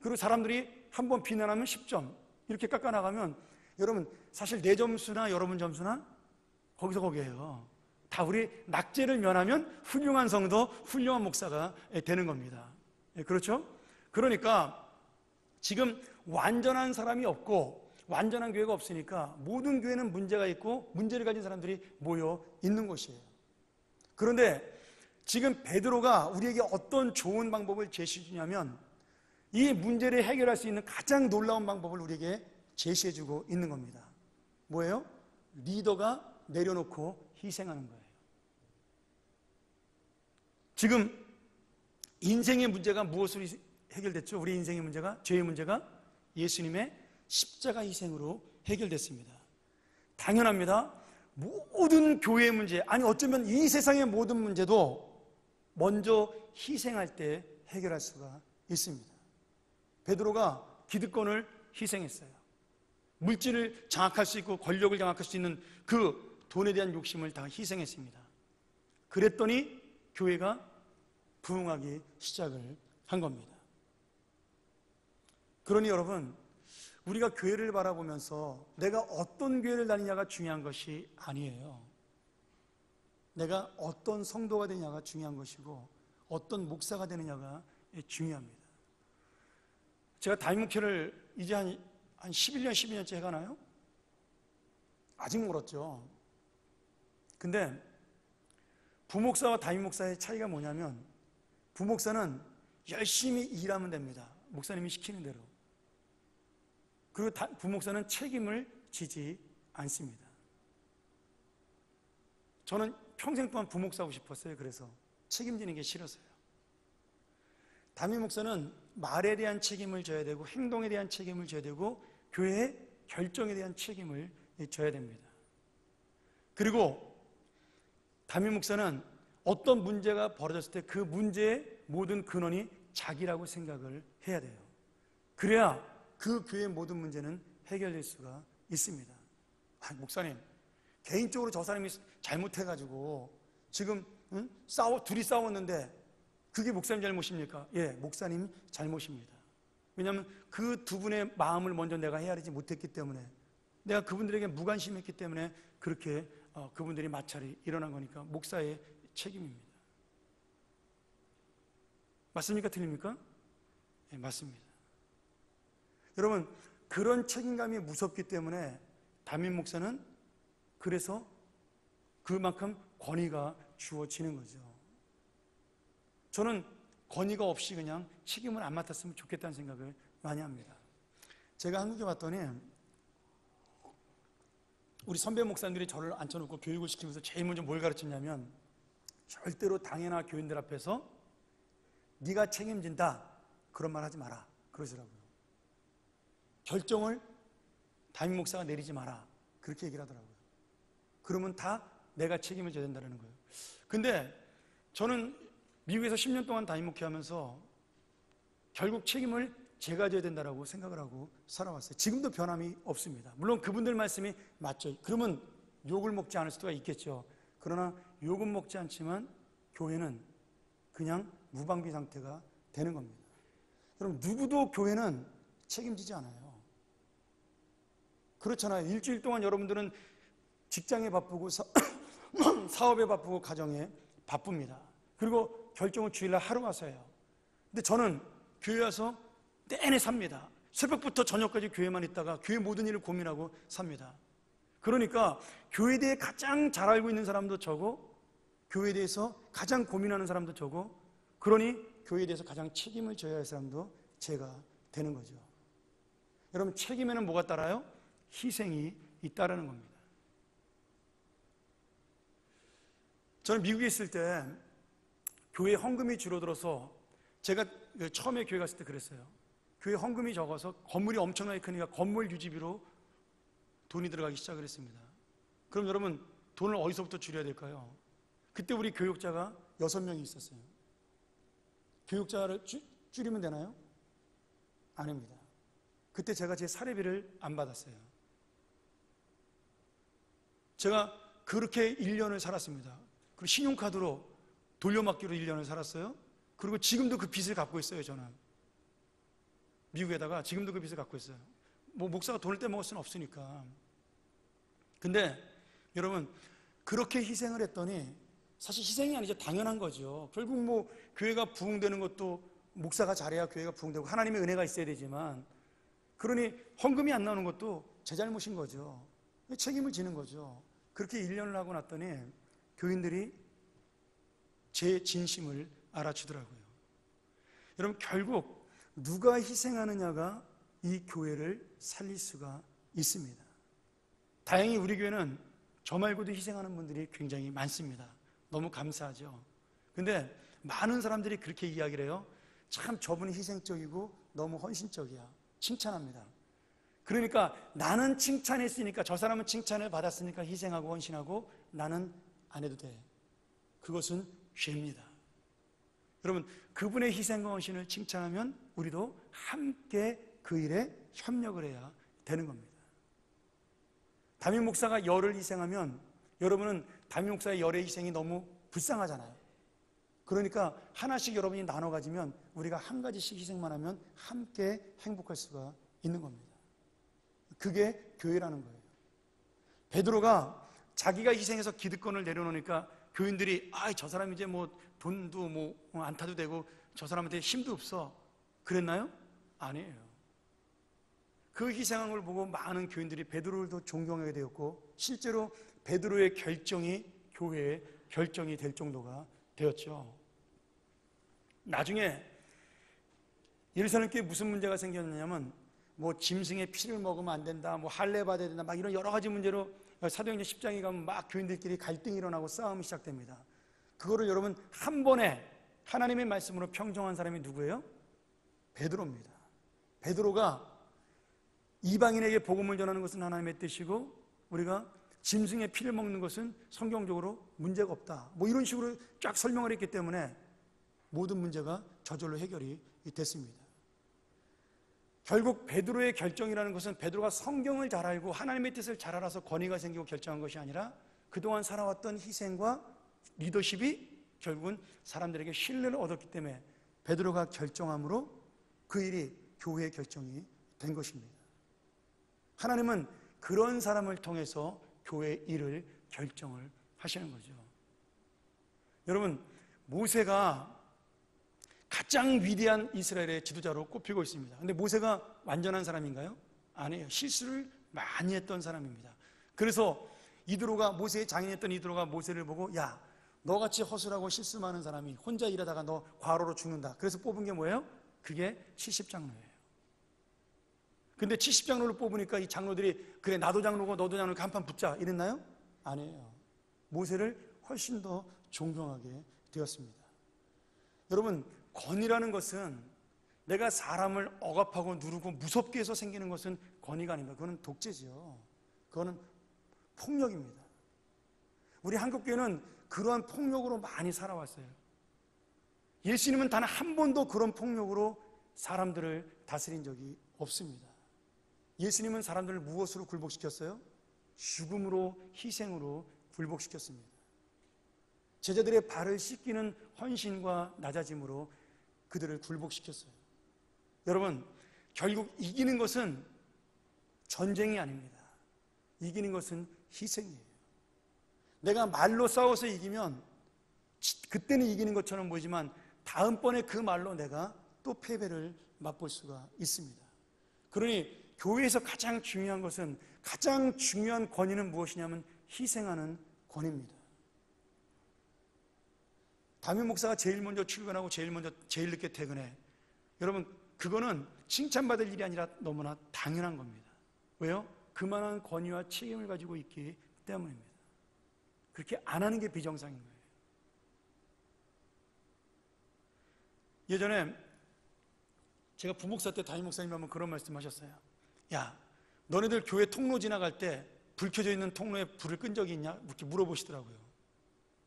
그리고 사람들이 한 번 비난하면 10점. 이렇게 깎아 나가면 여러분 사실 내 점수나 여러분 점수나 거기서 거기에요. 다 우리 낙제를 면하면 훌륭한 성도, 훌륭한 목사가 되는 겁니다. 그렇죠? 그러니까 지금 완전한 사람이 없고 완전한 교회가 없으니까 모든 교회는 문제가 있고 문제를 가진 사람들이 모여 있는 곳이에요. 그런데 지금 베드로가 우리에게 어떤 좋은 방법을 제시해 주냐면 이 문제를 해결할 수 있는 가장 놀라운 방법을 우리에게 제시해 주고 있는 겁니다. 뭐예요? 리더가 내려놓고 희생하는 거예요. 지금 인생의 문제가 무엇으로 해결됐죠? 우리 인생의 문제가, 죄의 문제가 예수님의 십자가 희생으로 해결됐습니다. 당연합니다. 모든 교회의 문제, 아니 어쩌면 이 세상의 모든 문제도 먼저 희생할 때 해결할 수가 있습니다. 베드로가 기득권을 희생했어요. 물질을 장악할 수 있고 권력을 장악할 수 있는 그 돈에 대한 욕심을 다 희생했습니다. 그랬더니 교회가 부흥하기 시작을 한 겁니다. 그러니 여러분, 우리가 교회를 바라보면서 내가 어떤 교회를 다니냐가 중요한 것이 아니에요. 내가 어떤 성도가 되느냐가 중요한 것이고 어떤 목사가 되느냐가 중요합니다. 제가 담임 목회를 이제 한 11년, 12년째 해가나요? 아직 멀었죠. 근데 부목사와 담임 목사의 차이가 뭐냐면 부목사는 열심히 일하면 됩니다. 목사님이 시키는 대로. 그리고 부목사는 책임을 지지 않습니다. 저는 평생 동안 부목사하고 싶었어요. 그래서 책임지는 게 싫어서요. 담임 목사는 말에 대한 책임을 져야 되고 행동에 대한 책임을 져야 되고 교회의 결정에 대한 책임을 져야 됩니다. 그리고 담임 목사는 어떤 문제가 벌어졌을 때 그 문제의 모든 근원이 자기라고 생각을 해야 돼요. 그래야 그 교회의 모든 문제는 해결될 수가 있습니다. 목사님, 개인적으로 저 사람이 잘못해가지고 지금 둘이 싸웠는데 그게 목사님 잘못입니까? 예, 목사님 잘못입니다. 왜냐하면 그 두 분의 마음을 먼저 내가 헤아리지 못했기 때문에, 내가 그분들에게 무관심했기 때문에 그렇게 그분들이 마찰이 일어난 거니까 목사의 책임입니다. 맞습니까? 틀립니까? 예, 맞습니다. 여러분, 그런 책임감이 무섭기 때문에 담임 목사는 그래서 그만큼 권위가 주어지는 거죠. 저는 권위가 없이 그냥 책임을 안 맡았으면 좋겠다는 생각을 많이 합니다. 제가 한국에 왔더니 우리 선배 목사님들이 저를 앉혀놓고 교육을 시키면서 제일 먼저 뭘 가르쳤냐면 절대로 당회나 교인들 앞에서 네가 책임진다 그런 말 하지 마라 그러시더라고요. 결정을 담임 목사가 내리지 마라. 그렇게 얘기를 하더라고요. 그러면 다 내가 책임을 져야 된다는 거예요. 근데 저는 미국에서 10년 동안 담임 목회하면서 결국 책임을 제가 져야 된다고 생각을 하고 살아왔어요. 지금도 변함이 없습니다. 물론 그분들 말씀이 맞죠. 그러면 욕을 먹지 않을 수가 있겠죠. 그러나 욕은 먹지 않지만 교회는 그냥 무방비 상태가 되는 겁니다. 여러분, 누구도 교회는 책임지지 않아요. 그렇잖아요. 일주일 동안 여러분들은 직장에 바쁘고 사업에 바쁘고 가정에 바쁩니다. 그리고 결정을 주일날 하루 와서 해요. 근데 저는 교회 와서 내내 삽니다. 새벽부터 저녁까지 교회만 있다가 교회 모든 일을 고민하고 삽니다. 그러니까 교회에 대해 가장 잘 알고 있는 사람도 저고, 교회에 대해서 가장 고민하는 사람도 저고, 그러니 교회에 대해서 가장 책임을 져야 할 사람도 제가 되는 거죠. 여러분, 책임에는 뭐가 따라요? 희생이 잇따르는 겁니다. 저는 미국에 있을 때 교회 헌금이 줄어들어서, 제가 처음에 교회 갔을 때 그랬어요. 교회 헌금이 적어서 건물이 엄청나게 크니까 건물 유지비로 돈이 들어가기 시작을 했습니다. 그럼 여러분, 돈을 어디서부터 줄여야 될까요? 그때 우리 교육자가 6명이 있었어요. 교육자를 줄이면 되나요? 아닙니다. 그때 제가 제 사례비를 안 받았어요. 제가 그렇게 1년을 살았습니다. 그리고 신용카드로 돌려막기로 1년을 살았어요. 그리고 지금도 그 빚을 갚고 있어요. 저는 미국에다가 지금도 그 빚을 갖고 있어요. 뭐 목사가 돈을 떼먹을 수는 없으니까. 근데 여러분, 그렇게 희생을 했더니, 사실 희생이 아니죠. 당연한 거죠. 결국 뭐 교회가 부흥되는 것도 목사가 잘해야 교회가 부흥되고 하나님의 은혜가 있어야 되지만, 그러니 헌금이 안 나오는 것도 제 잘못인 거죠. 책임을 지는 거죠. 그렇게 1년을 하고 났더니 교인들이 제 진심을 알아주더라고요. 여러분, 결국 누가 희생하느냐가 이 교회를 살릴 수가 있습니다. 다행히 우리 교회는 저 말고도 희생하는 분들이 굉장히 많습니다. 너무 감사하죠. 근데 많은 사람들이 그렇게 이야기를 해요. 참 저분이 희생적이고 너무 헌신적이야. 칭찬합니다. 그러니까 나는 칭찬했으니까, 저 사람은 칭찬을 받았으니까 희생하고 헌신하고 나는 안 해도 돼. 그것은 죄입니다. 여러분, 그분의 희생과 헌신을 칭찬하면 우리도 함께 그 일에 협력을 해야 되는 겁니다. 담임 목사가 열을 희생하면 여러분은 담임 목사의 열의 희생이 너무 불쌍하잖아요. 그러니까 하나씩 여러분이 나눠 가지면, 우리가 한 가지씩 희생만 하면 함께 행복할 수가 있는 겁니다. 그게 교회라는 거예요. 베드로가 자기가 희생해서 기득권을 내려놓으니까 교인들이, 저 사람 이제 뭐 돈도 뭐 안 타도 되고 저 사람한테 힘도 없어, 그랬나요? 아니에요. 그 희생한 걸 보고 많은 교인들이 베드로를 더 존경하게 되었고, 실제로 베드로의 결정이 교회의 결정이 될 정도가 되었죠. 나중에 예루살렘 교회에 무슨 문제가 생겼냐면, 뭐 짐승의 피를 먹으면 안 된다, 뭐 할례 받아야 된다, 막 이런 여러 가지 문제로 사도행전 10장에 가면 막 교인들끼리 갈등이 일어나고 싸움이 시작됩니다. 그거를 여러분 한 번에 하나님의 말씀으로 평정한 사람이 누구예요? 베드로입니다. 베드로가 이방인에게 복음을 전하는 것은 하나님의 뜻이고, 우리가 짐승의 피를 먹는 것은 성경적으로 문제가 없다, 뭐 이런 식으로 쫙 설명을 했기 때문에 모든 문제가 저절로 해결이 됐습니다. 결국 베드로의 결정이라는 것은 베드로가 성경을 잘 알고 하나님의 뜻을 잘 알아서 권위가 생기고 결정한 것이 아니라, 그동안 살아왔던 희생과 리더십이 결국은 사람들에게 신뢰를 얻었기 때문에 베드로가 결정함으로 그 일이 교회의 결정이 된 것입니다. 하나님은 그런 사람을 통해서 교회의 일을 결정을 하시는 거죠. 여러분, 모세가 가장 위대한 이스라엘의 지도자로 꼽히고 있습니다. 근데 모세가 완전한 사람인가요? 아니에요. 실수를 많이 했던 사람입니다. 그래서 모세의 장인이었던 이드로가 모세를 보고, 야, 너같이 허술하고 실수 많은 사람이 혼자 일하다가 너 과로로 죽는다. 그래서 뽑은 게 뭐예요? 그게 70장로예요. 근데 70장로를 뽑으니까 이 장로들이, 그래 나도 장로고 너도 장로고 간판 붙자 이랬나요? 아니에요. 모세를 훨씬 더 존경하게 되었습니다. 여러분, 권위라는 것은 내가 사람을 억압하고 누르고 무섭게 해서 생기는 것은 권위가 아닙니다. 그거는 독재지요. 그거는 폭력입니다. 우리 한국교회는 그러한 폭력으로 많이 살아왔어요. 예수님은 단 한 번도 그런 폭력으로 사람들을 다스린 적이 없습니다. 예수님은 사람들을 무엇으로 굴복시켰어요? 죽음으로, 희생으로 굴복시켰습니다. 제자들의 발을 씻기는 헌신과 낮아짐으로 그들을 굴복시켰어요. 여러분, 결국 이기는 것은 전쟁이 아닙니다. 이기는 것은 희생이에요. 내가 말로 싸워서 이기면 그때는 이기는 것처럼 보이지만 다음번에 그 말로 내가 또 패배를 맛볼 수가 있습니다. 그러니 교회에서 가장 중요한 것은, 가장 중요한 권위는 무엇이냐면 희생하는 권위입니다. 담임 목사가 제일 먼저 출근하고 제일 늦게 퇴근해. 여러분, 그거는 칭찬받을 일이 아니라 너무나 당연한 겁니다. 왜요? 그만한 권위와 책임을 가지고 있기 때문입니다. 그렇게 안 하는 게 비정상인 거예요. 예전에 제가 부목사 때 담임 목사님이 한번 그런 말씀하셨어요. 야, 너네들 교회 통로 지나갈 때 불 켜져 있는 통로에 불을 끈 적이 있냐? 이렇게 물어보시더라고요.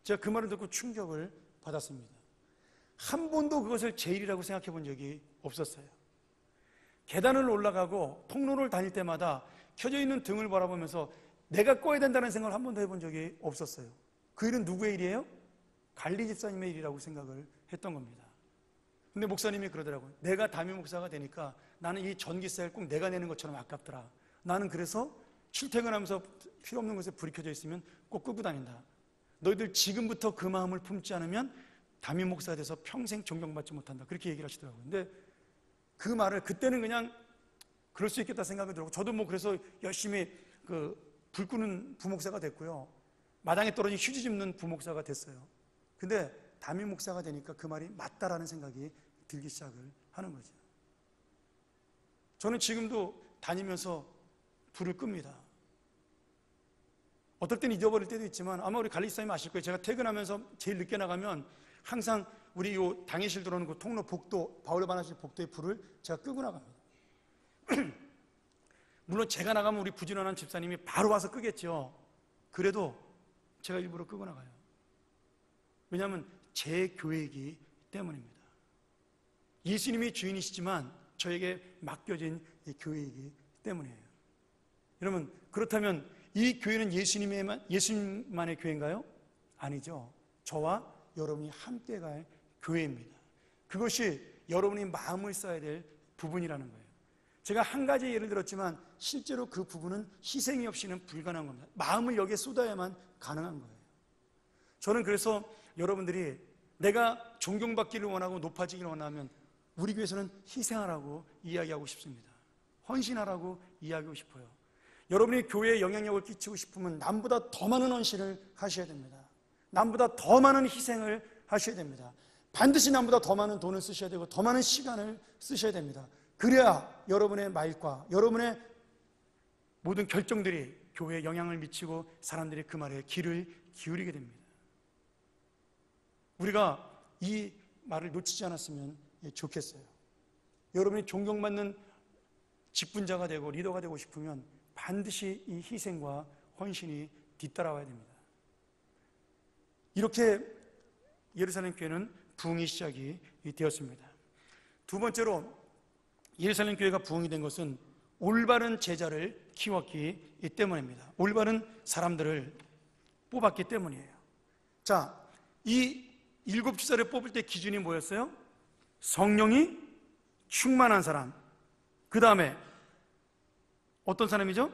제가 그 말을 듣고 충격을 받았습니다. 한 번도 그것을 제 일이라고 생각해 본 적이 없었어요. 계단을 올라가고 통로를 다닐 때마다 켜져 있는 등을 바라보면서 내가 꺼야 된다는 생각을 한 번도 해본 적이 없었어요. 그 일은 누구의 일이에요? 관리 집사님의 일이라고 생각을 했던 겁니다. 근데 목사님이 그러더라고요. 내가 담임 목사가 되니까 나는 이 전기세를 꼭 내가 내는 것처럼 아깝더라. 나는 그래서 출퇴근하면서 필요 없는 곳에 불이 켜져 있으면 꼭 끄고 다닌다. 너희들 지금부터 그 마음을 품지 않으면 담임 목사가 돼서 평생 존경받지 못한다. 그렇게 얘기를 하시더라고요. 근데 그 말을 그때는 그냥 그럴 수 있겠다 생각이 들고, 저도 뭐 그래서 열심히 불 끄는 부목사가 됐고요. 마당에 떨어진 휴지 줍는 부목사가 됐어요. 근데 담임 목사가 되니까 그 말이 맞다라는 생각이 들기 시작을 하는 거죠. 저는 지금도 다니면서 불을 끕니다. 어떨 때는 잊어버릴 때도 있지만 아마 우리 관리사님 아실 거예요. 제가 퇴근하면서 제일 늦게 나가면 항상 우리 요 당회실 들어오는 그 통로 복도, 바울 반환실 복도의 불을 제가 끄고 나갑니다. 물론 제가 나가면 우리 부지런한 집사님이 바로 와서 끄겠죠. 그래도 제가 일부러 끄고 나가요. 왜냐하면 제 교회이기 때문입니다. 예수님이 주인이시지만 저에게 맡겨진 교회이기 때문이에요. 여러분, 그렇다면 이 교회는 예수님만의 교회인가요? 아니죠. 저와 여러분이 함께 갈 교회입니다. 그것이 여러분이 마음을 써야 될 부분이라는 거예요. 제가 한 가지 예를 들었지만 실제로 그 부분은 희생이 없이는 불가능한 겁니다. 마음을 여기에 쏟아야만 가능한 거예요. 저는 그래서 여러분들이 내가 존경받기를 원하고 높아지기를 원하면 우리 교회에서는 희생하라고 이야기하고 싶습니다. 헌신하라고 이야기하고 싶어요. 여러분이 교회에 영향력을 끼치고 싶으면 남보다 더 많은 헌신을 하셔야 됩니다. 남보다 더 많은 희생을 하셔야 됩니다. 반드시 남보다 더 많은 돈을 쓰셔야 되고 더 많은 시간을 쓰셔야 됩니다. 그래야 여러분의 말과 여러분의 모든 결정들이 교회에 영향을 미치고 사람들이 그 말에 귀를 기울이게 됩니다. 우리가 이 말을 놓치지 않았으면 좋겠어요. 여러분이 존경받는 직분자가 되고 리더가 되고 싶으면 반드시 이 희생과 헌신이 뒤따라와야 됩니다. 이렇게 예루살렘 교회는 부흥이 시작이 되었습니다. 두 번째로 예루살렘 교회가 부흥이 된 것은 올바른 제자를 키웠기 때문입니다. 올바른 사람들을 뽑았기 때문이에요. 자, 이 7지사를 뽑을 때 기준이 뭐였어요? 성령이 충만한 사람. 그 다음에 어떤 사람이죠?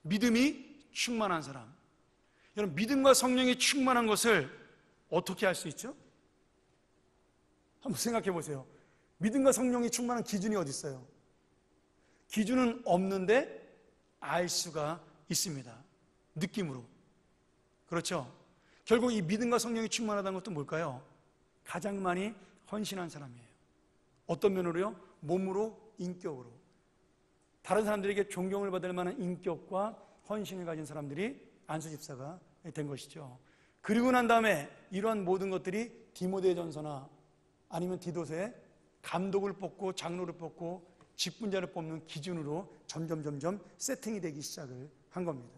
믿음이 충만한 사람. 여러분, 믿음과 성령이 충만한 것을 어떻게 알 수 있죠? 한번 생각해 보세요. 믿음과 성령이 충만한 기준이 어디 있어요? 기준은 없는데 알 수가 있습니다. 느낌으로. 그렇죠? 결국 이 믿음과 성령이 충만하다는 것도 뭘까요? 가장 많이 헌신한 사람이에요. 어떤 면으로요? 몸으로, 인격으로. 다른 사람들에게 존경을 받을 만한 인격과 헌신을 가진 사람들이 안수 집사가 된 것이죠. 그리고 난 다음에 이러한 모든 것들이 디모데 전서나 아니면 디도서에 감독을 뽑고 장로를 뽑고 직분자를 뽑는 기준으로 점점 세팅이 되기 시작을 한 겁니다.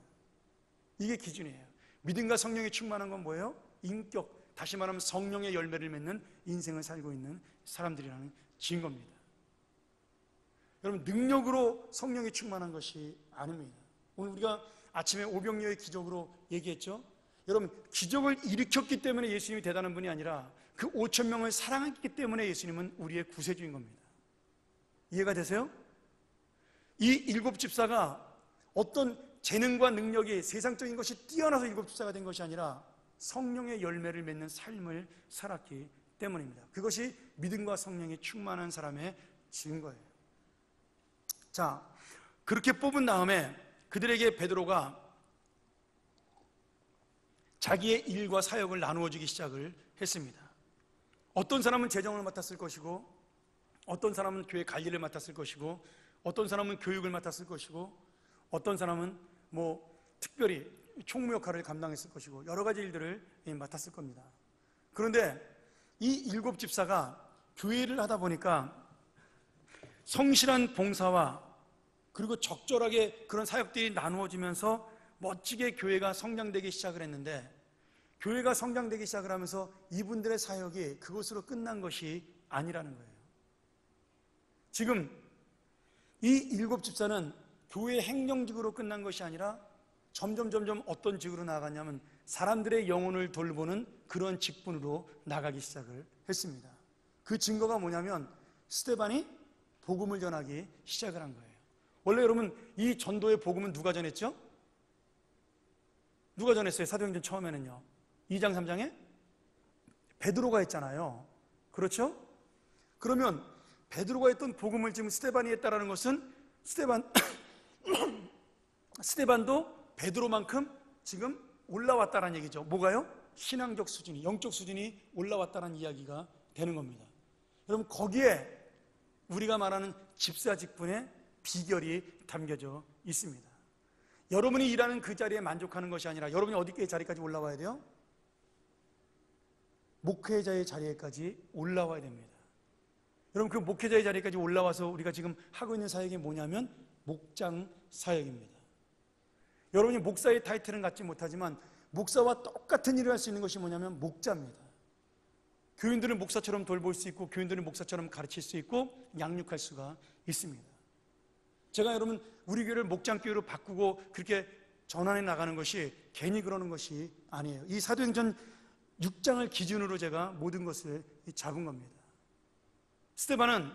이게 기준이에요. 믿음과 성령이 충만한 건 뭐예요? 인격, 다시 말하면 성령의 열매를 맺는 인생을 살고 있는 사람들이라는 증거입니다. 여러분, 능력으로 성령이 충만한 것이 아닙니다. 오늘 우리가 아침에 오병이어의 기적으로 얘기했죠. 여러분, 기적을 일으켰기 때문에 예수님이 대단한 분이 아니라 그 5천 명을 사랑했기 때문에 예수님은 우리의 구세주인 겁니다. 이해가 되세요? 이 일곱 집사가 어떤 재능과 능력이 세상적인 것이 뛰어나서 일곱 집사가 된 것이 아니라 성령의 열매를 맺는 삶을 살았기 때문입니다. 그것이 믿음과 성령이 충만한 사람의 증거예요. 자, 그렇게 뽑은 다음에 그들에게 베드로가 자기의 일과 사역을 나누어 주기 시작을 했습니다. 어떤 사람은 재정을 맡았을 것이고, 어떤 사람은 교회 관리를 맡았을 것이고, 어떤 사람은 교육을 맡았을 것이고, 어떤 사람은 특별히 총무 역할을 감당했을 것이고, 여러 가지 일들을 맡았을 겁니다. 그런데 이 일곱 집사가 교회를 하다 보니까 성실한 봉사와 그리고 적절하게 그런 사역들이 나누어지면서 멋지게 교회가 성장되기 시작을 했는데, 교회가 성장되기 시작을 하면서 이분들의 사역이 그것으로 끝난 것이 아니라는 거예요. 지금 이 일곱 집사는 교회 행정직으로 끝난 것이 아니라 점점 어떤 직으로 나아갔냐면 사람들의 영혼을 돌보는 그런 직분으로 나가기 시작을 했습니다. 그 증거가 뭐냐면 스데반이 복음을 전하기 시작을 한 거예요. 원래 여러분, 이 전도의 복음은 누가 전했죠? 누가 전했어요? 사도행전 처음에는요. 2장 3장에 베드로가 했잖아요. 그렇죠? 그러면 베드로가 했던 복음을 지금 스데반이 했다라는 것은 스데반도 베드로만큼 지금 올라왔다는 얘기죠. 뭐가요? 신앙적 수준이, 영적 수준이 올라왔다는 이야기가 되는 겁니다. 여러분, 거기에 우리가 말하는 집사 직분의 비결이 담겨져 있습니다. 여러분이 일하는 그 자리에 만족하는 것이 아니라 여러분이 어디까지 자리까지 올라와야 돼요? 목회자의 자리에까지 올라와야 됩니다. 여러분, 그 목회자의 자리까지 올라와서 우리가 지금 하고 있는 사역이 뭐냐면 목장 사역입니다. 여러분이 목사의 타이틀은 갖지 못하지만 목사와 똑같은 일을 할 수 있는 것이 뭐냐면 목자입니다. 교인들은 목사처럼 돌볼 수 있고, 교인들은 목사처럼 가르칠 수 있고, 양육할 수가 있습니다. 제가 여러분, 우리 교회를 목장교회로 바꾸고 그렇게 전환해 나가는 것이 괜히 그러는 것이 아니에요. 이 사도행전 6장을 기준으로 제가 모든 것을 잡은 겁니다. 스데반은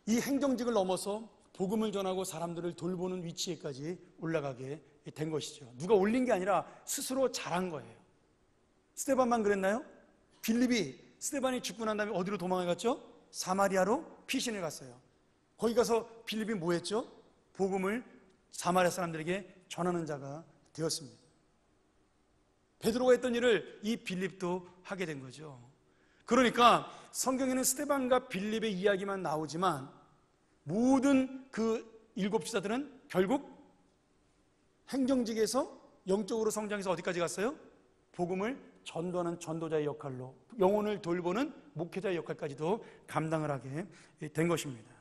이 행정직을 넘어서 복음을 전하고 사람들을 돌보는 위치에까지 올라가게 된 것이죠. 누가 올린 게 아니라 스스로 잘한 거예요. 스데반만 그랬나요? 빌립이 스데반이 죽고 난 다음에 어디로 도망해 갔죠? 사마리아로 피신을 갔어요. 거기 가서 빌립이 뭐 했죠? 복음을 사마리아 사람들에게 전하는 자가 되었습니다. 베드로가 했던 일을 이 빌립도 하게 된 거죠. 그러니까 성경에는 스데반과 빌립의 이야기만 나오지만 모든 그 일곱 지사들은 결국 행정직에서 영적으로 성장해서 어디까지 갔어요? 복음을 전도하는 전도자의 역할로, 영혼을 돌보는 목회자의 역할까지도 감당을 하게 된 것입니다.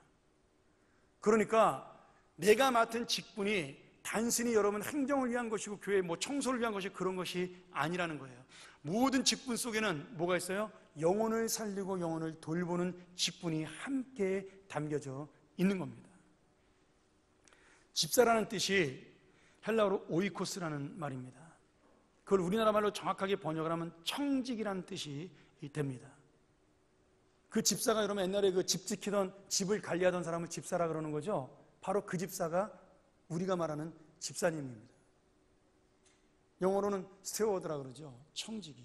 그러니까 내가 맡은 직분이 단순히 여러분 행정을 위한 것이고 교회 청소를 위한 것이 그런 것이 아니라는 거예요. 모든 직분 속에는 뭐가 있어요? 영혼을 살리고 영혼을 돌보는 직분이 함께 담겨져 있는 겁니다. 집사라는 뜻이 헬라어로 오이코스라는 말입니다. 그걸 우리나라 말로 정확하게 번역을 하면 청직이라는 뜻이 됩니다. 그 집사가 여러분 옛날에 그 집 지키던, 집을 관리하던 사람을 집사라 그러는 거죠. 바로 그 집사가 우리가 말하는 집사님입니다. 영어로는 스튜어드라 그러죠. 청직이.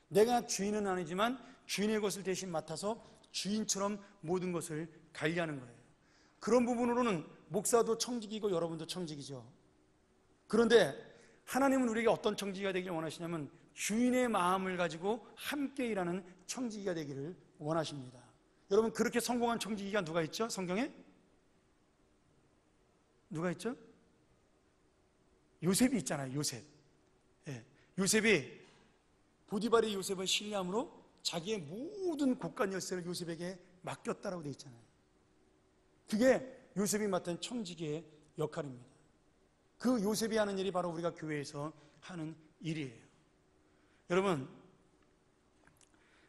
내가 주인은 아니지만 주인의 것을 대신 맡아서 주인처럼 모든 것을 관리하는 거예요. 그런 부분으로는 목사도 청직이고 여러분도 청직이죠. 그런데 하나님은 우리에게 어떤 청지기가 되기를 원하시냐면 주인의 마음을 가지고 함께 일하는 청지기가 되기를 원하십니다. 여러분, 그렇게 성공한 청지기가 누가 있죠? 성경에? 누가 있죠? 요셉이 있잖아요. 요셉. 예. 요셉이 보디발이 요셉을 신뢰함으로 자기의 모든 곳간 열쇠를 요셉에게 맡겼다라고 되어 있잖아요. 그게 요셉이 맡은 청지기의 역할입니다. 그 요셉이 하는 일이 바로 우리가 교회에서 하는 일이에요. 여러분,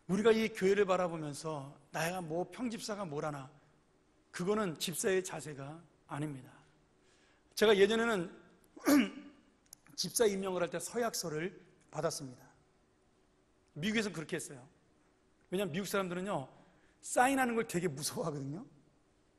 우리가 이 교회를 바라보면서 나야 뭐 평집사가 뭐라나, 그거는 집사의 자세가 아닙니다. 제가 예전에는 집사 임명을 할 때 서약서를 받았습니다. 미국에서는 그렇게 했어요. 왜냐하면 미국 사람들은요, 사인하는 걸 되게 무서워하거든요.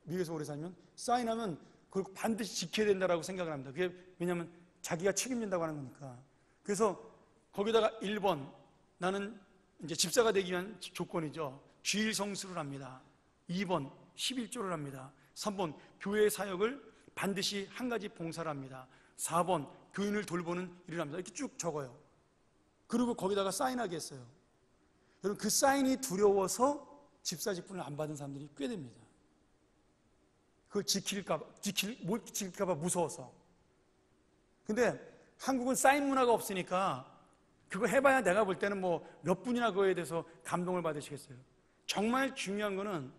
미국에서 오래 살면 사인하면 그걸 반드시 지켜야 된다고 생각을 합니다. 그게 왜냐하면 자기가 책임진다고 하는 거니까. 그래서 거기다가 1번, 나는 이제 집사가 되기 위한 조건이죠. 주일 성수를 합니다. 2번, 11조를 합니다. 3번, 교회 사역을 반드시 한 가지 봉사를 합니다. 4번, 교인을 돌보는 일을 합니다. 이렇게 쭉 적어요. 그리고 거기다가 사인하게 했어요. 여러분, 그 사인이 두려워서 집사 직분을 안 받은 사람들이 꽤 됩니다. 그걸 못 지킬까봐 무서워서. 근데 한국은 사인 문화가 없으니까 그거 해봐야 내가 볼 때는 뭐 몇 분이나 그거에 대해서 감동을 받으시겠어요. 정말 중요한 거는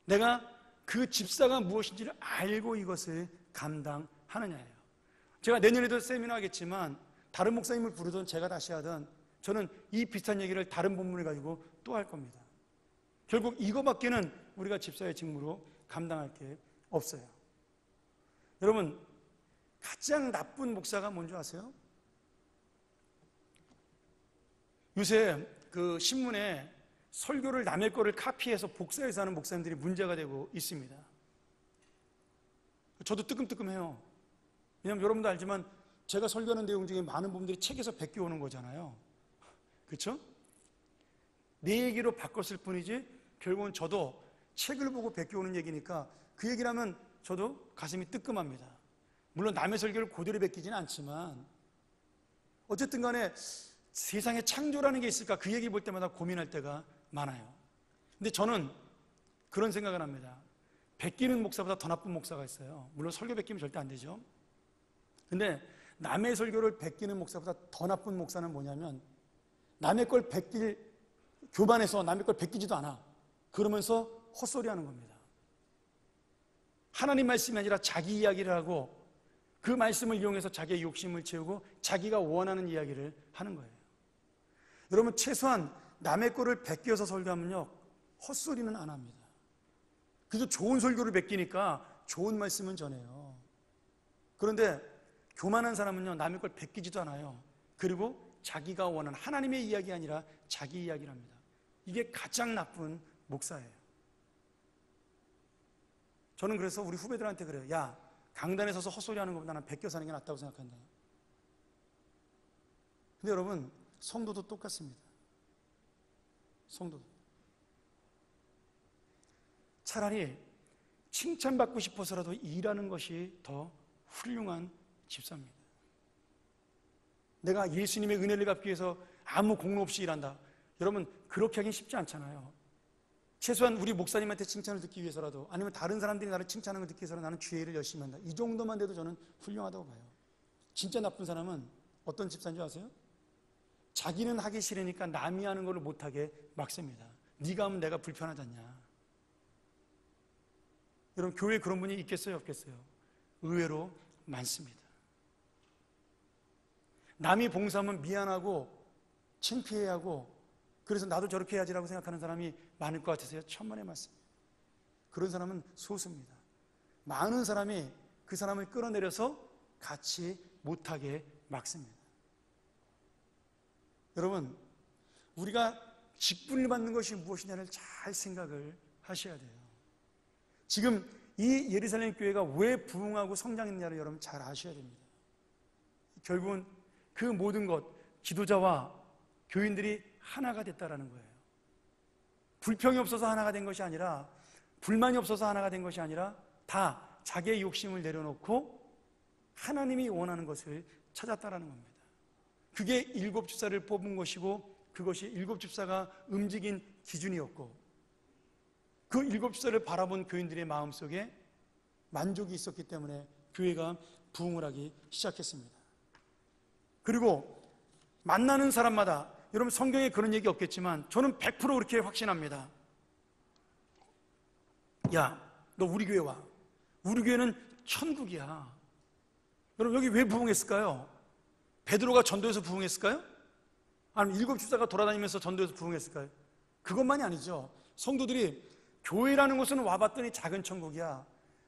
내가 그 집사가 무엇인지를 알고 이것을 감당하느냐예요. 제가 내년에도 세미나 하겠지만 다른 목사님을 부르든 제가 다시 하든 저는 이 비슷한 얘기를 다른 본문을 가지고 또 할 겁니다. 결국 이거밖에는 우리가 집사의 직무로 감당할 게 없어요. 여러분, 가장 나쁜 목사가 뭔지 아세요? 요새 그 신문에 설교를 남의 거를 카피해서 복사해서 하는 목사님들이 문제가 되고 있습니다. 저도 뜨끔뜨끔해요. 왜냐하면 여러분도 알지만 제가 설교하는 내용 중에 많은 부분들이 책에서 베껴오는 거잖아요. 그렇죠? 내 얘기로 바꿨을 뿐이지 결국은 저도 책을 보고 베껴오는 얘기니까 그 얘기를 하면 저도 가슴이 뜨끔합니다. 물론 남의 설교를 그대로 베끼지는 않지만 어쨌든 간에 세상에 창조라는 게 있을까, 그 얘기 볼 때마다 고민할 때가 많아요. 근데 저는 그런 생각을 합니다. 베끼는 목사보다 더 나쁜 목사가 있어요. 물론 설교 베끼면 절대 안 되죠. 근데 남의 설교를 베끼는 목사보다 더 나쁜 목사는 뭐냐면 남의 걸 교만해서 남의 걸 베끼지도 않아. 그러면서 헛소리 하는 겁니다. 하나님 말씀이 아니라 자기 이야기를 하고 그 말씀을 이용해서 자기의 욕심을 채우고 자기가 원하는 이야기를 하는 거예요. 여러분, 최소한 남의 거를 베껴서 설교하면요, 헛소리는 안 합니다. 그래서 좋은 설교를 베끼니까 좋은 말씀은 전해요. 그런데 교만한 사람은요, 남의 걸 베끼지도 않아요. 그리고 자기가 원하는 하나님의 이야기 아니라 자기 이야기를 합니다. 이게 가장 나쁜 목사예요. 저는 그래서 우리 후배들한테 그래요. 야, 강단에 서서 헛소리하는 것보다 나는 베껴 사는 게 낫다고 생각한다. 근데 여러분, 성도도 똑같습니다. 성도도 차라리 칭찬받고 싶어서라도 일하는 것이 더 훌륭한 집사입니다. 내가 예수님의 은혜를 갚기 위해서 아무 공로 없이 일한다. 여러분, 그렇게 하긴 쉽지 않잖아요. 최소한 우리 목사님한테 칭찬을 듣기 위해서라도, 아니면 다른 사람들이 나를 칭찬하는 걸 듣기 위해서라도 나는 주의 일을 열심히 한다. 이 정도만 돼도 저는 훌륭하다고 봐요. 진짜 나쁜 사람은 어떤 집사인 줄 아세요? 자기는 하기 싫으니까 남이 하는 걸 못하게 막습니다. 네가 하면 내가 불편하지 않냐. 여러분, 교회에 그런 분이 있겠어요, 없겠어요? 의외로 많습니다. 남이 봉사하면 미안하고 창피해하고 그래서 나도 저렇게 해야지라고 생각하는 사람이 많을 것 같아서요. 천만의 말씀. 그런 사람은 소수입니다. 많은 사람이 그 사람을 끌어내려서 같이 못하게 막습니다. 여러분, 우리가 직분을 받는 것이 무엇이냐를 잘 생각을 하셔야 돼요. 지금 이 예루살렘 교회가 왜 부흥하고 성장했냐를 여러분 잘 아셔야 됩니다. 결국은 그 모든 것, 지도자와 교인들이 하나가 됐다라는 거예요. 불평이 없어서 하나가 된 것이 아니라, 불만이 없어서 하나가 된 것이 아니라 다 자기의 욕심을 내려놓고 하나님이 원하는 것을 찾았다라는 겁니다. 그게 7 집사를 뽑은 것이고 그것이 7 집사가 움직인 기준이었고, 그 7 집사를 바라본 교인들의 마음속에 만족이 있었기 때문에 교회가 부흥을 하기 시작했습니다. 그리고 만나는 사람마다 여러분 성경에 그런 얘기 없겠지만 저는 100% 그렇게 확신합니다. 야, 너 우리 교회 와. 우리 교회는 천국이야. 여러분 여기 왜 부흥했을까요? 베드로가 전도해서 부흥했을까요? 아니면 7 집사가 돌아다니면서 전도해서 부흥했을까요? 그것만이 아니죠. 성도들이 교회라는 곳은 와봤더니 작은 천국이야.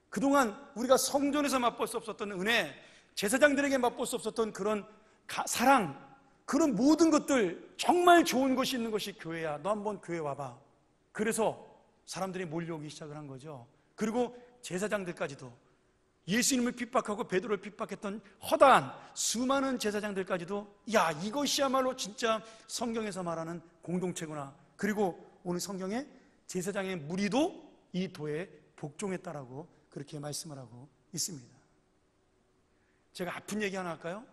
그동안 우리가 성전에서 맛볼 수 없었던 은혜, 제사장들에게 맛볼 수 없었던 그런 사랑, 그런 모든 것들, 정말 좋은 것이 있는 것이 교회야. 너 한번 교회 와봐. 그래서 사람들이 몰려오기 시작을 한 거죠. 그리고 제사장들까지도, 예수님을 핍박하고 베드로를 핍박했던 허다한 수많은 제사장들까지도, 야, 이것이야말로 진짜 성경에서 말하는 공동체구나. 그리고 오늘 성경에 제사장의 무리도 이 도에 복종했다라고 그렇게 말씀을 하고 있습니다. 제가 아픈 얘기 하나 할까요?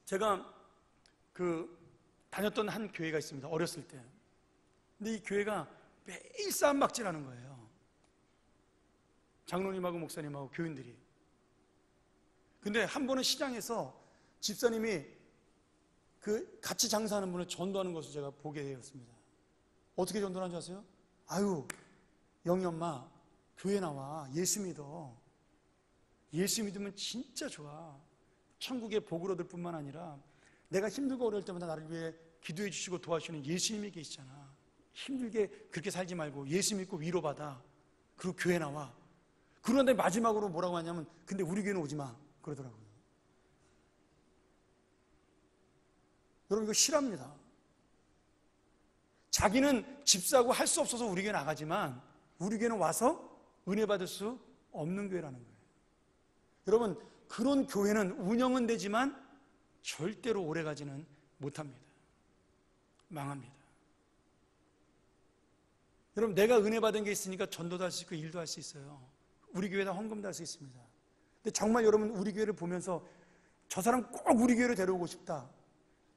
제가 다녔던 한 교회가 있습니다. 어렸을 때. 근데 이 교회가 매일 싸움박질하는 거예요. 장로님하고 목사님하고 교인들이. 근데 한 번은 시장에서 집사님이 같이 장사하는 분을 전도하는 것을 제가 보게 되었습니다. 어떻게 전도하는 줄 아세요? 아유, 영희 엄마 교회 나와. 예수 믿어. 예수 믿으면 진짜 좋아. 천국의 복을 얻을 뿐만 아니라 내가 힘들고 어려울 때마다 나를 위해 기도해 주시고 도와주시는 예수님이 계시잖아. 힘들게 그렇게 살지 말고 예수 믿고 위로받아. 그리고 교회 나와. 그런데 마지막으로 뭐라고 하냐면, 근데 우리 교회는 오지 마 그러더라고요. 여러분 이거 실합니다. 자기는 집사고 할 수 없어서 우리 교회 나가지만 우리 교회는 와서 은혜 받을 수 없는 교회라는 거예요. 여러분 그런 교회는 운영은 되지만 절대로 오래가지는 못합니다. 망합니다. 여러분 내가 은혜 받은 게 있으니까 전도도 할 수 있고 일도 할 수 있어요. 우리 교회다 헌금도 할 수 있습니다. 근데 정말 여러분 우리 교회를 보면서 저 사람 꼭 우리 교회로 데려오고 싶다,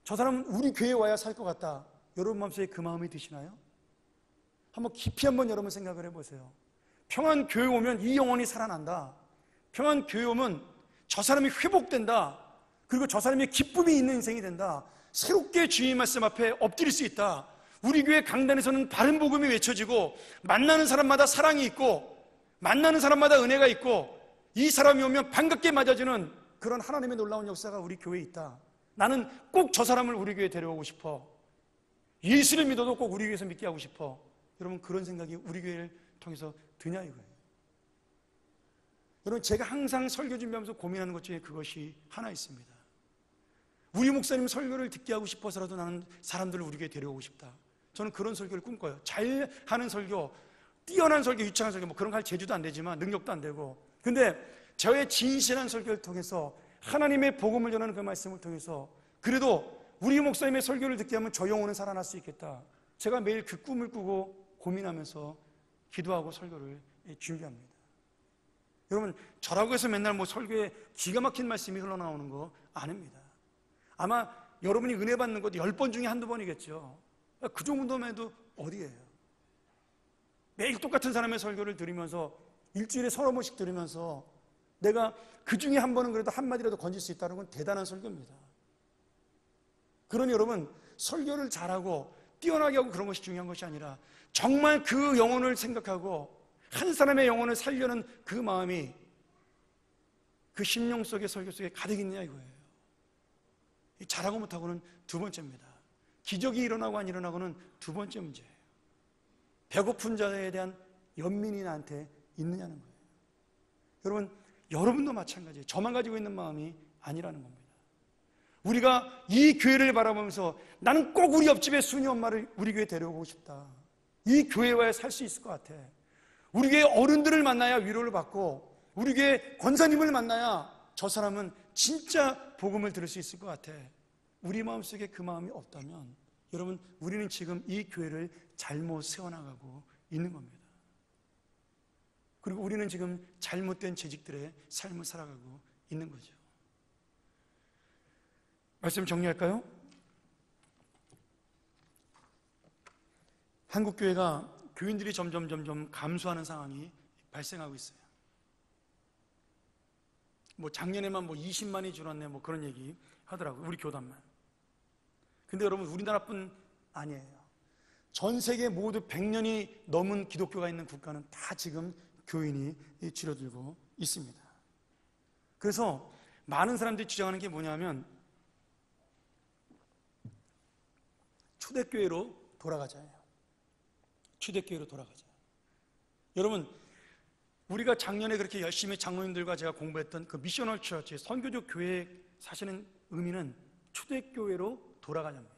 저 사람은 우리 교회에 와야 살 것 같다, 여러분 마음속에 그 마음이 드시나요? 한번 깊이 한번 여러분 생각을 해보세요. 평안교회 오면 이 영혼이 살아난다. 평안교회 오면 저 사람이 회복된다. 그리고 저 사람이 기쁨이 있는 인생이 된다. 새롭게 주님 말씀 앞에 엎드릴 수 있다. 우리 교회 강단에서는 바른 복음이 외쳐지고 만나는 사람마다 사랑이 있고 만나는 사람마다 은혜가 있고 이 사람이 오면 반갑게 맞아주는 그런 하나님의 놀라운 역사가 우리 교회에 있다. 나는 꼭 저 사람을 우리 교회에 데려오고 싶어. 예수를 믿어도 꼭 우리 교회에서 믿게 하고 싶어. 여러분 그런 생각이 우리 교회를 통해서 드냐 이거예요. 여러분 제가 항상 설교 준비하면서 고민하는 것 중에 그것이 하나 있습니다. 우리 목사님 설교를 듣게 하고 싶어서라도 나는 사람들을 우리 교회에 데려오고 싶다. 저는 그런 설교를 꿈꿔요. 잘하는 설교, 뛰어난 설교, 유창한 설교, 뭐 그런 거 할 재주도 안 되지만 능력도 안 되고, 근데 저의 진실한 설교를 통해서 하나님의 복음을 전하는 그 말씀을 통해서 그래도 우리 목사님의 설교를 듣게 하면 저 영혼은 살아날 수 있겠다. 제가 매일 그 꿈을 꾸고 고민하면서 기도하고 설교를 준비합니다. 여러분 저라고 해서 맨날 뭐 설교에 기가 막힌 말씀이 흘러나오는 거 아닙니다. 아마 여러분이 은혜 받는 것도 10번 중에 한두 번이겠죠. 그 정도만 해도 어디예요? 매일 똑같은 사람의 설교를 들으면서 일주일에 서너 번씩 들으면서 내가 그 중에 한 번은 그래도 한마디라도 건질 수 있다는 건 대단한 설교입니다. 그러니 여러분 설교를 잘하고 뛰어나게 하고 그런 것이 중요한 것이 아니라 정말 그 영혼을 생각하고 한 사람의 영혼을 살려는 그 마음이 그 심령 속의 설교 속에 가득 있냐 이거예요. 잘하고 못하고는 두 번째입니다. 기적이 일어나고 안 일어나고는 두 번째 문제예요. 배고픈 자에 대한 연민이 나한테 있느냐는 거예요. 여러분 여러분도 마찬가지예요. 저만 가지고 있는 마음이 아니라는 겁니다. 우리가 이 교회를 바라보면서 나는 꼭 우리 옆집의 순이 엄마를 우리 교회에 데려오고 싶다. 이 교회에 와야 살 수 있을 것 같아. 우리 교회 어른들을 만나야 위로를 받고 우리 교회 권사님을 만나야 저 사람은 진짜 복음을 들을 수 있을 것 같아. 우리 마음속에 그 마음이 없다면 여러분 우리는 지금 이 교회를 잘못 세워나가고 있는 겁니다. 그리고 우리는 지금 잘못된 재직들의 삶을 살아가고 있는 거죠. 말씀 정리할까요? 한국교회가 교인들이 점점 감소하는 상황이 발생하고 있어요. 뭐 작년에만 뭐 20만이 줄었네 뭐 그런 얘기 하더라고요. 우리 교단만. 근데 여러분, 우리나라뿐 아니에요. 전 세계 모두 100년이 넘은 기독교가 있는 국가는 다 지금 교인이 줄어들고 있습니다. 그래서 많은 사람들이 주장하는 게 뭐냐면 초대교회로 돌아가자예요. 초대교회로 돌아가자. 여러분, 우리가 작년에 그렇게 열심히 장로님들과 제가 공부했던 그 미셔널 처치, 선교적 교회 사실은 의미는 초대교회로 돌아가자입니다.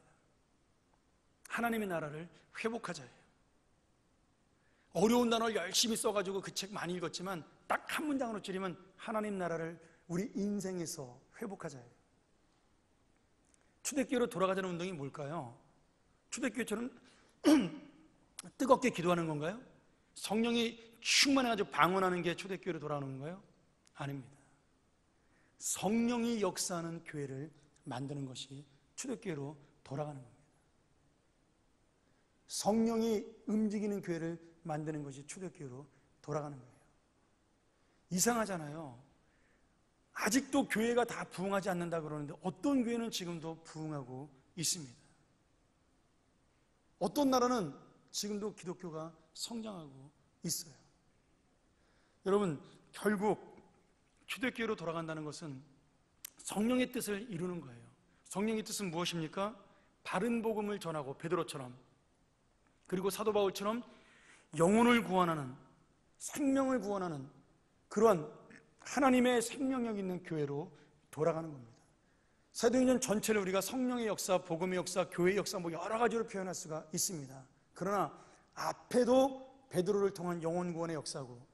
하나님의 나라를 회복하자예요. 어려운 단어를 열심히 써가지고 그 책 많이 읽었지만 딱 한 문장으로 줄이면 하나님 나라를 우리 인생에서 회복하자예요. 초대교회로 돌아가자는 운동이 뭘까요? 초대교회처럼 뜨겁게 기도하는 건가요? 성령이 충만해가지고 방언하는 게 초대교회로 돌아오는 건가요? 아닙니다. 성령이 역사하는 교회를 만드는 것이 초대교회로 돌아가는 겁니다. 성령이 움직이는 교회를 만드는 것이 초대교회로 돌아가는 거예요. 이상하잖아요. 아직도 교회가 다 부흥하지 않는다 그러는데 어떤 교회는 지금도 부흥하고 있습니다. 어떤 나라는 지금도 기독교가 성장하고 있어요. 여러분, 결국 초대교회로 돌아간다는 것은 성령의 뜻을 이루는 거예요. 성령의 뜻은 무엇입니까? 바른 복음을 전하고 베드로처럼, 그리고 사도 바울처럼 영혼을 구원하는, 생명을 구원하는 그런 하나님의 생명력 있는 교회로 돌아가는 겁니다. 사도행전 전체를 우리가 성령의 역사, 복음의 역사, 교회의 역사 뭐 여러 가지로 표현할 수가 있습니다. 그러나 앞에도 베드로를 통한 영혼 구원의 역사고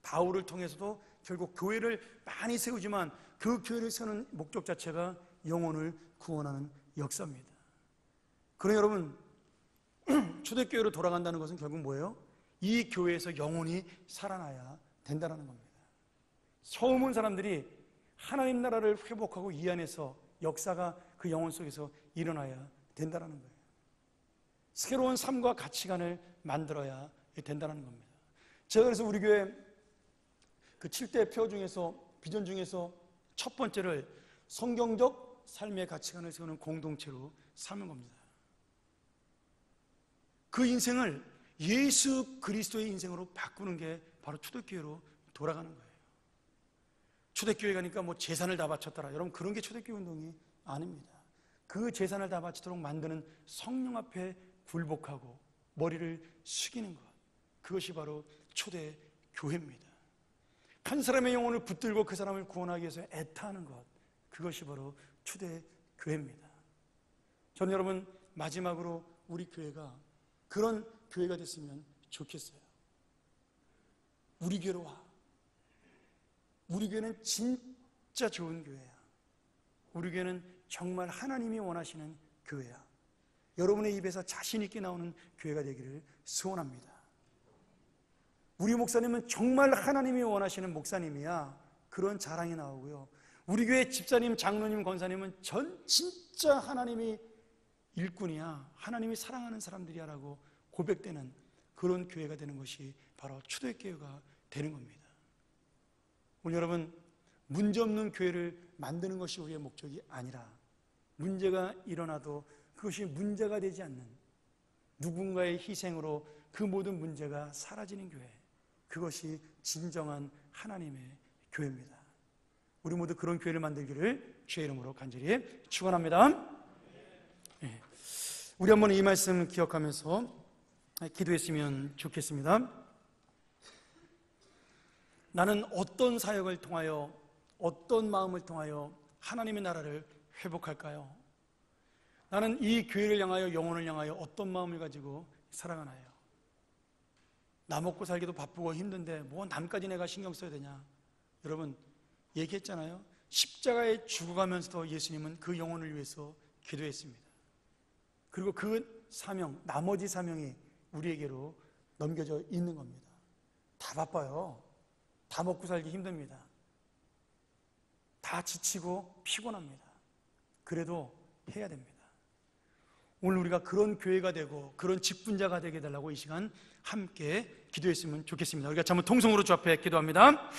바울을 통해서도 결국 교회를 많이 세우지만 그 교회를 세우는 목적 자체가 영혼을 구원하는 역사입니다. 그러나 여러분, 초대교회로 돌아간다는 것은 결국 뭐예요? 이 교회에서 영혼이 살아나야 된다는 겁니다. 처음 온 사람들이 하나님 나라를 회복하고 이 안에서 역사가 그 영혼 속에서 일어나야 된다는 거예요. 새로운 삶과 가치관을 만들어야 된다는 겁니다. 제가 그래서 우리 교회 그 7대 표 중에서, 비전 중에서 첫 번째를 성경적 삶의 가치관을 세우는 공동체로 삼은 겁니다. 그 인생을 예수 그리스도의 인생으로 바꾸는 게 바로 초대교회로 돌아가는 거예요. 초대교회 가니까 뭐 재산을 다 바쳤더라. 여러분, 그런 게 초대교회 운동이 아닙니다. 그 재산을 다 바치도록 만드는 성령 앞에 굴복하고 머리를 숙이는 것, 그것이 바로 초대교회입니다. 한 사람의 영혼을 붙들고 그 사람을 구원하기 위해서 애타하는 것, 그것이 바로 초대교회입니다. 저는 여러분, 마지막으로 우리 교회가 그런 교회가 됐으면 좋겠어요. 우리 교회로 와. 우리 교회는 진짜 좋은 교회야. 우리 교회는 정말 하나님이 원하시는 교회야. 여러분의 입에서 자신 있게 나오는 교회가 되기를 소원합니다. 우리 목사님은 정말 하나님이 원하시는 목사님이야. 그런 자랑이 나오고요. 우리 교회 집사님, 장로님, 권사님은 진짜 하나님이 일꾼이야. 하나님이 사랑하는 사람들이야 라고 고백되는 그런 교회가 되는 것이 바로 초대교회가 되는 겁니다. 오늘 여러분, 문제없는 교회를 만드는 것이 우리의 목적이 아니라 문제가 일어나도 그것이 문제가 되지 않는 누군가의 희생으로 그 모든 문제가 사라지는 교회, 그것이 진정한 하나님의 교회입니다. 우리 모두 그런 교회를 만들기를 주의 이름으로 간절히 축원합니다. 네. 우리 한번 이 말씀 기억하면서 기도했으면 좋겠습니다. 나는 어떤 사역을 통하여, 어떤 마음을 통하여 하나님의 나라를 회복할까요? 나는 이 교회를 향하여, 영혼을 향하여 어떤 마음을 가지고 살아가나요? 나 먹고 살기도 바쁘고 힘든데 뭐 남까지 내가 신경 써야 되냐? 여러분, 얘기했잖아요. 십자가에 죽어가면서도 예수님은 그 영혼을 위해서 기도했습니다. 그리고 그 사명, 나머지 사명이 우리에게로 넘겨져 있는 겁니다. 다 바빠요. 다 먹고 살기 힘듭니다. 다 지치고 피곤합니다. 그래도 해야 됩니다. 오늘 우리가 그런 교회가 되고 그런 직분자가 되게 해달라고 이 시간 함께 기도했으면 좋겠습니다. 우리가 한번 통성으로 주 앞에 기도합니다.